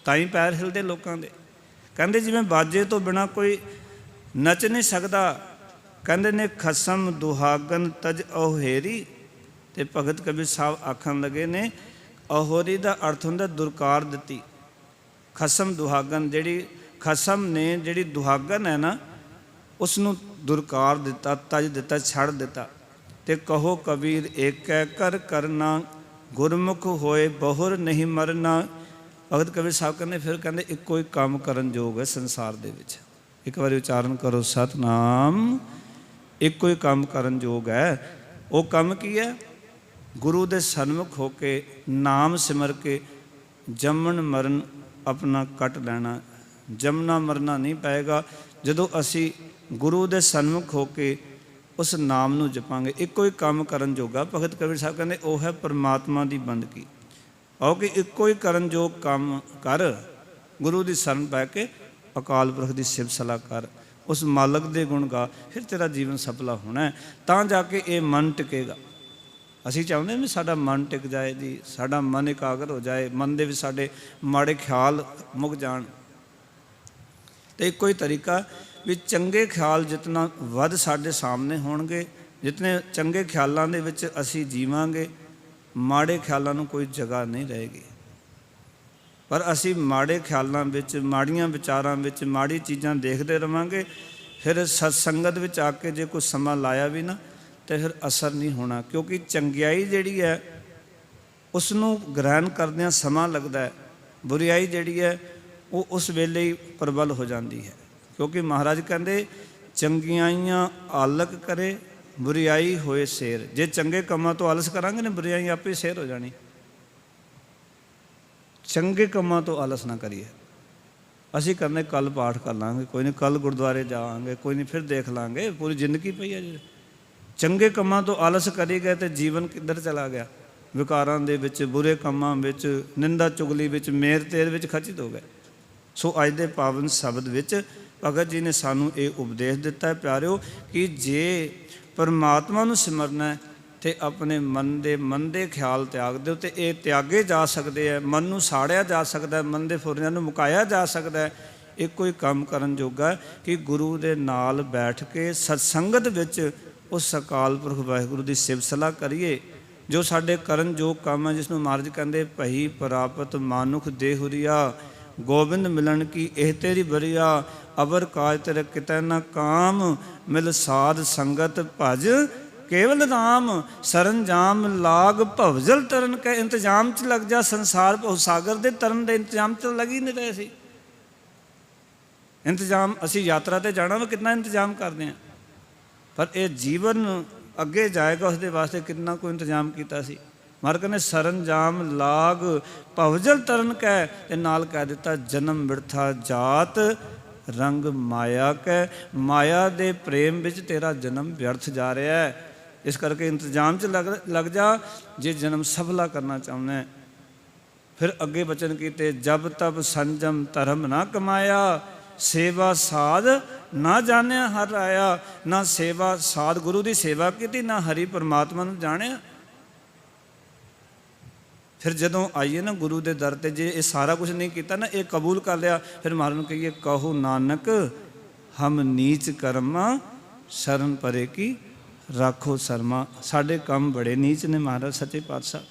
ਤਾਂ ਹੀ ਪੈਰ ਹਿਲਦੇ ਲੋਕਾਂ ਦੇ। ਕਹਿੰਦੇ ਜਿਵੇਂ ਬਾਜੇ ਤੋਂ ਬਿਨਾਂ ਕੋਈ ਨੱਚ ਨਹੀਂ ਸਕਦਾ। ਕਹਿੰਦੇ ਨੇ ਖਸਮ ਦੁਹਾਗਨ ਤਜ ਅਹੋਰੀ। ਤੇ ਭਗਤ ਕਬੀਰ ਸਾਹਿਬ ਆਖਣ ਲੱਗੇ ਨੇ, ਅਹੋਰੀ ਦਾ ਅਰਥ ਹੁੰਦਾ ਦੁਰਕਾਰ ਦਿੱਤੀ। ਖਸਮ ਦੁਹਾਗਨ, ਜਿਹੜੀ ਖਸਮ ਨੇ ਜਿਹੜੀ ਦੁਹਾਗਨ ਹੈ ਨਾ, ਉਸ ਨੂੰ ਦੁਰਕਾਰ ਦਿੱਤਾ, ਤਜ ਦਿੱਤਾ, ਛੱਡ ਦਿੱਤਾ। ਤੇ ਕਹੋ ਕਬੀਰ ਏਕੈ ਕਰ ਕਰਨਾ, ਗੁਰਮੁਖ ਹੋਏ ਬਹੁਰ ਨਹੀਂ ਮਰਨਾ। ਭਗਤ ਕਬੀਰ ਸਾਹਿਬ ਕਹਿੰਦੇ, ਫਿਰ ਕਹਿੰਦੇ ਇੱਕੋ ਹੀ ਕੰਮ ਕਰਨ ਯੋਗ ਹੈ ਸੰਸਾਰ ਦੇ ਵਿੱਚ। ਇੱਕ ਵਾਰੀ ਉਚਾਰਨ ਕਰੋ, ਸਤਿਨਾਮ ਇੱਕੋ ਹੀ ਕੰਮ ਕਰਨ ਯੋਗ ਹੈ। ਉਹ ਕੰਮ ਕੀ ਹੈ? ਗੁਰੂ ਦੇ ਸਨਮੁਖ ਹੋ ਕੇ ਨਾਮ ਸਿਮਰ ਕੇ ਜੰਮਣ ਮਰਨ ਆਪਣਾ ਕੱਟ ਲੈਣਾ। ਜੰਮਣਾ ਮਰਨਾ ਨਹੀਂ ਪਏਗਾ ਜਦੋਂ ਅਸੀਂ ਗੁਰੂ ਦੇ ਸਨਮੁਖ ਹੋ ਕੇ ਉਸ ਨਾਮ ਨੂੰ ਜਪਾਂਗੇ। ਇੱਕੋ ਹੀ ਕੰਮ ਕਰਨ ਜੋਗਾ। ਭਗਤ ਕਬੀਰ ਸਾਹਿਬ ਕਹਿੰਦੇ ਉਹ ਹੈ ਪਰਮਾਤਮਾ ਦੀ ਬੰਦਗੀ। ਆਓ ਕਿ ਇੱਕੋ ਹੀ ਕਰਨ ਯੋਗ ਕੰਮ ਕਰ, ਗੁਰੂ ਦੀ ਸ਼ਰਨ ਪੈ ਕੇ ਅਕਾਲ ਪੁਰਖ ਦੀ ਸਿਫਤ ਸਲਾਹ ਕਰ, ਉਸ ਮਾਲਕ ਦੇ ਗੁਣ ਗਾ, ਫਿਰ ਤੇਰਾ ਜੀਵਨ ਸਫਲਾ ਹੋਣਾ। ਤਾਂ ਜਾ ਕੇ ਇਹ ਮਨ ਟਿਕੇਗਾ। ਅਸੀਂ ਚਾਹੁੰਦੇ ਵੀ ਸਾਡਾ ਮਨ ਟਿਕ ਜਾਏ ਜੀ, ਸਾਡਾ ਮਨ ਇਕਾਗਰ ਹੋ ਜਾਏ, ਮਨ ਦੇ ਵਿੱਚ ਸਾਡੇ ਮਾੜੇ ਖਿਆਲ ਮੁੱਕ ਜਾਣ। ਅਤੇ ਇੱਕੋ ਹੀ ਤਰੀਕਾ ਵੀ ਚੰਗੇ ਖਿਆਲ ਜਿਤਨਾ ਵੱਧ ਸਾਡੇ ਸਾਹਮਣੇ ਹੋਣਗੇ, ਜਿਤਨੇ ਚੰਗੇ ਖਿਆਲਾਂ ਦੇ ਵਿੱਚ ਅਸੀਂ ਜੀਵਾਂਗੇ, ਮਾੜੇ ਖਿਆਲਾਂ ਨੂੰ ਕੋਈ ਜਗ੍ਹਾ ਨਹੀਂ ਰਹੇਗੀ। ਪਰ ਅਸੀਂ ਮਾੜੇ ਖਿਆਲਾਂ ਵਿੱਚ, ਮਾੜੀਆਂ ਵਿਚਾਰਾਂ ਵਿੱਚ, ਮਾੜੀ ਚੀਜ਼ਾਂ ਦੇਖਦੇ ਰਹਾਂਗੇ, ਫਿਰ ਸਤਸੰਗਤ ਵਿੱਚ ਆ ਕੇ ਜੇ ਕੋਈ ਸਮਾਂ ਲਾਇਆ ਵੀ ਨਾ ਤਾਂ ਫਿਰ ਅਸਰ ਨਹੀਂ ਹੋਣਾ। ਕਿਉਂਕਿ ਚੰਗਿਆਈ ਜਿਹੜੀ ਹੈ ਉਸ ਨੂੰ ਗ੍ਰਹਿਣ ਕਰਦਿਆਂ ਸਮਾਂ ਲੱਗਦਾ ਹੈ, ਬੁਰਿਆਈ ਜਿਹੜੀ ਹੈ ਉਹ ਉਸ ਵੇਲੇ ਹੀ ਪ੍ਰਬਲ ਹੋ ਜਾਂਦੀ ਹੈ। ਕਿਉਂਕਿ ਮਹਾਰਾਜ ਕਹਿੰਦੇ ਚੰਗਿਆਈਆਂ ਆਲਕ ਕਰੇ, ਬੁਰਿਆਈ ਹੋਏ ਸ਼ੇਰ। ਜੇ ਚੰਗੇ ਕੰਮਾਂ ਤੋਂ ਆਲਸ ਕਰਾਂਗੇ ਨਾ, ਬੁਰਿਆਈ ਆਪੇ ਸ਼ੇਰ ਹੋ ਜਾਣੀ। ਚੰਗੇ ਕੰਮਾਂ ਤੋਂ ਆਲਸ ਨਾ ਕਰੀਏ। ਅਸੀਂ ਕਹਿੰਦੇ ਕੱਲ੍ਹ ਪਾਠ ਕਰ ਲਾਂਗੇ, ਕੋਈ ਨਹੀਂ, ਕੱਲ੍ਹ ਗੁਰਦੁਆਰੇ ਜਾਵਾਂਗੇ, ਕੋਈ ਨਹੀਂ, ਫਿਰ ਦੇਖ ਲਾਂਗੇ, ਪੂਰੀ ਜ਼ਿੰਦਗੀ ਪਈ ਹੈ ਜੀ। ਚੰਗੇ ਕੰਮਾਂ ਤੋਂ ਆਲਸ ਕਰੀ ਗਏ ਅਤੇ ਜੀਵਨ ਕਿੱਧਰ ਚਲਾ ਗਿਆ? ਵਿਕਾਰਾਂ ਦੇ ਵਿੱਚ, ਬੁਰੇ ਕੰਮਾਂ ਵਿੱਚ, ਨਿੰਦਾ ਚੁਗਲੀ ਵਿੱਚ, ਮੇਰ ਤੇਰ ਵਿੱਚ ਖਚਿਤ ਹੋ ਗਏ। ਸੋ ਅੱਜ ਦੇ ਪਾਵਨ ਸ਼ਬਦ ਵਿੱਚ ਭਗਤ ਜੀ ਨੇ ਸਾਨੂੰ ਇਹ ਉਪਦੇਸ਼ ਦਿੱਤਾ ਹੈ ਪਿਆਰਿਓ, ਕਿ ਜੇ ਪਰਮਾਤਮਾ ਨੂੰ ਸਿਮਰਨਾ ਅਤੇ ਆਪਣੇ ਮਨ ਦੇ ਖਿਆਲ ਤਿਆਗ ਦਿਓ। ਅਤੇ ਇਹ ਤਿਆਗੇ ਜਾ ਸਕਦੇ ਹੈ, ਮਨ ਨੂੰ ਸਾੜਿਆ ਜਾ ਸਕਦਾ ਹੈ, ਮਨ ਦੇ ਫੁਰਨਿਆਂ ਨੂੰ ਮੁਕਾਇਆ ਜਾ ਸਕਦਾ ਹੈ। ਇੱਕੋ ਹੀ ਕੰਮ ਕਰਨ ਜੋਗਾ ਕਿ ਗੁਰੂ ਦੇ ਨਾਲ ਬੈਠ ਕੇ ਸਤਸੰਗਤ ਵਿੱਚ ਉਸ ਅਕਾਲ ਪੁਰਖ ਵਾਹਿਗੁਰੂ ਦੀ ਸਿਫਤ ਸਲਾਹ ਕਰੀਏ। ਜੋ ਸਾਡੇ ਕਰਨ ਯੋਗ ਕੰਮ ਹੈ, ਜਿਸ ਨੂੰ ਮਹਾਰਾਜ ਕਹਿੰਦੇ ਭਈ ਪ੍ਰਾਪਤ ਮਾਨੁਖ ਦੇਹੁਰੀਆ, ਗੋਬਿੰਦ ਮਿਲਣ ਕੀ ਇਹ ਤੇਰੀ ਬਰੀਆ, ਅਵਰ ਕਾਜ ਤੇਰੇ ਕਿਤੈ ਨਾ ਕਾਮ, ਮਿਲ ਸਾਧ ਸੰਗਤ ਭਜ ਕੇਵਲ ਰਾਮ, ਸਰੰਜਾਮ ਲਾਗ ਭਵਜਲ ਤਰਨ ਕੇ ਇੰਤਜ਼ਾਮ 'ਚ ਲੱਗ ਜਾ। ਸੰਸਾਰ ਭਵ ਸਾਗਰ ਦੇ ਤਰਨ ਦੇ ਇੰਤਜ਼ਾਮ 'ਚ ਲੱਗ ਹੀ ਨਹੀਂ ਰਹੇ ਸੀ। ਇੰਤਜ਼ਾਮ ਅਸੀਂ ਯਾਤਰਾ 'ਤੇ ਜਾਣਾ ਵਾ, ਕਿੰਨਾ ਇੰਤਜ਼ਾਮ ਕਰਦੇ ਹਾਂ, ਪਰ ਇਹ ਜੀਵਨ ਅੱਗੇ ਜਾਏਗਾ ਉਸਦੇ ਵਾਸਤੇ ਕਿੰਨਾ ਕੋਈ ਇੰਤਜ਼ਾਮ ਕੀਤਾ ਸੀ। ਮਹਾਰਾਜ ਕਹਿੰਦੇ ਸਰੰਜਾਮ ਲਾਗ ਭਵਜਲ ਤਰਨ ਕੈ, ਤੇ ਨਾਲ ਕਹਿ ਦਿੱਤਾ ਜਨਮ ਬਿਰਥਾ ਜਾਤ ਰੰਗ ਮਾਇਆ ਕੈ। ਮਾਇਆ ਦੇ ਪ੍ਰੇਮ ਵਿੱਚ ਤੇਰਾ ਜਨਮ ਵਿਅਰਥ ਜਾ ਰਿਹਾ ਹੈ। ਇਸ ਕਰਕੇ ਇੰਤਜ਼ਾਮ 'ਚ ਲੱਗ ਜਾ ਜੇ ਜਨਮ ਸਫਲਾ ਕਰਨਾ ਚਾਹੁੰਦਾ। ਫਿਰ ਅੱਗੇ ਬਚਨ ਕੀਤੇ ਜਬ ਤਬ ਸੰਜਮ ਧਰਮ ਨਾ ਕਮਾਇਆ, ਸੇਵਾ ਸਾਧ ਨਾ ਜਾਣਿਆ ਹਰ ਆਇਆ। ਨਾ ਸੇਵਾ ਸਾਧ ਗੁਰੂ ਦੀ ਸੇਵਾ ਕੀਤੀ, ਨਾ ਹਰੀ ਪਰਮਾਤਮਾ ਨੂੰ ਜਾਣਿਆ। ਫਿਰ ਜਦੋਂ ਆਈਏ ਨਾ ਗੁਰੂ ਦੇ ਦਰ 'ਤੇ, ਜੇ ਇਹ ਸਾਰਾ ਕੁਝ ਨਹੀਂ ਕੀਤਾ ਨਾ, ਇਹ ਕਬੂਲ ਕਰ ਲਿਆ, ਫਿਰ ਮਹਾਰਾਜ ਨੂੰ ਕਹੀਏ ਕਹੋ ਨਾਨਕ ਹਮ ਨੀਚ ਕਰਮਾ, ਸ਼ਰਨ ਪਰੇ ਕੀ ਰੱਖੋ ਸ਼ਰਮਾ। ਸਾਡੇ ਕੰਮ ਬੜੇ ਨੀਚ ਨੇ ਮਹਾਰਾਜ ਸੱਚੇ ਪਾਤਸ਼ਾਹ,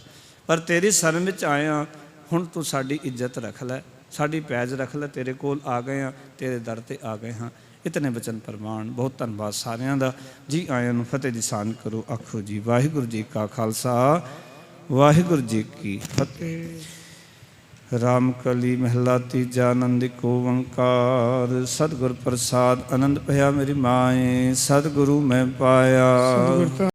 ਪਰ ਤੇਰੀ ਸ਼ਰਨ ਵਿੱਚ ਆਏ ਹਾਂ, ਹੁਣ ਤੂੰ ਸਾਡੀ ਇੱਜ਼ਤ ਰੱਖ ਲੈ, ਸਾਡੀ ਪੈਜ ਰੱਖ ਲੈ। ਤੇਰੇ ਕੋਲ ਆ ਗਏ ਹਾਂ, ਤੇਰੇ ਦਰ 'ਤੇ ਆ ਗਏ ਹਾਂ। ਇਤਨੇ ਬਚਨ ਪ੍ਰਮਾਣ। ਬਹੁਤ ਧੰਨਵਾਦ ਸਾਰਿਆਂ ਦਾ। ਜੀ ਆਇਆਂ ਨੂੰ ਫਤਿਹ ਦੀ ਸਾਂਝ ਕਰੋ। ਆਖੋ ਜੀ ਵਾਹਿਗੁਰੂ ਜੀ ਕਾ ਖਾਲਸਾ, ਵਾਹਿਗੁਰੂ ਜੀ ਕੀ ਫਤਿਹ। ਰਾਮ ਕਲੀ ਮਹਿਲਾ ਤੀਜਾ, ਆਨੰਦ ਏਕ ਓੰਕਾਰ। ਸਤਿਗੁਰ ਪ੍ਰਸਾਦ ਆਨੰਦ ਭਇਆ ਮੇਰੀ ਮਾਏ, ਸਤਿਗੁਰੂ ਮੈਂ ਪਾਇਆ।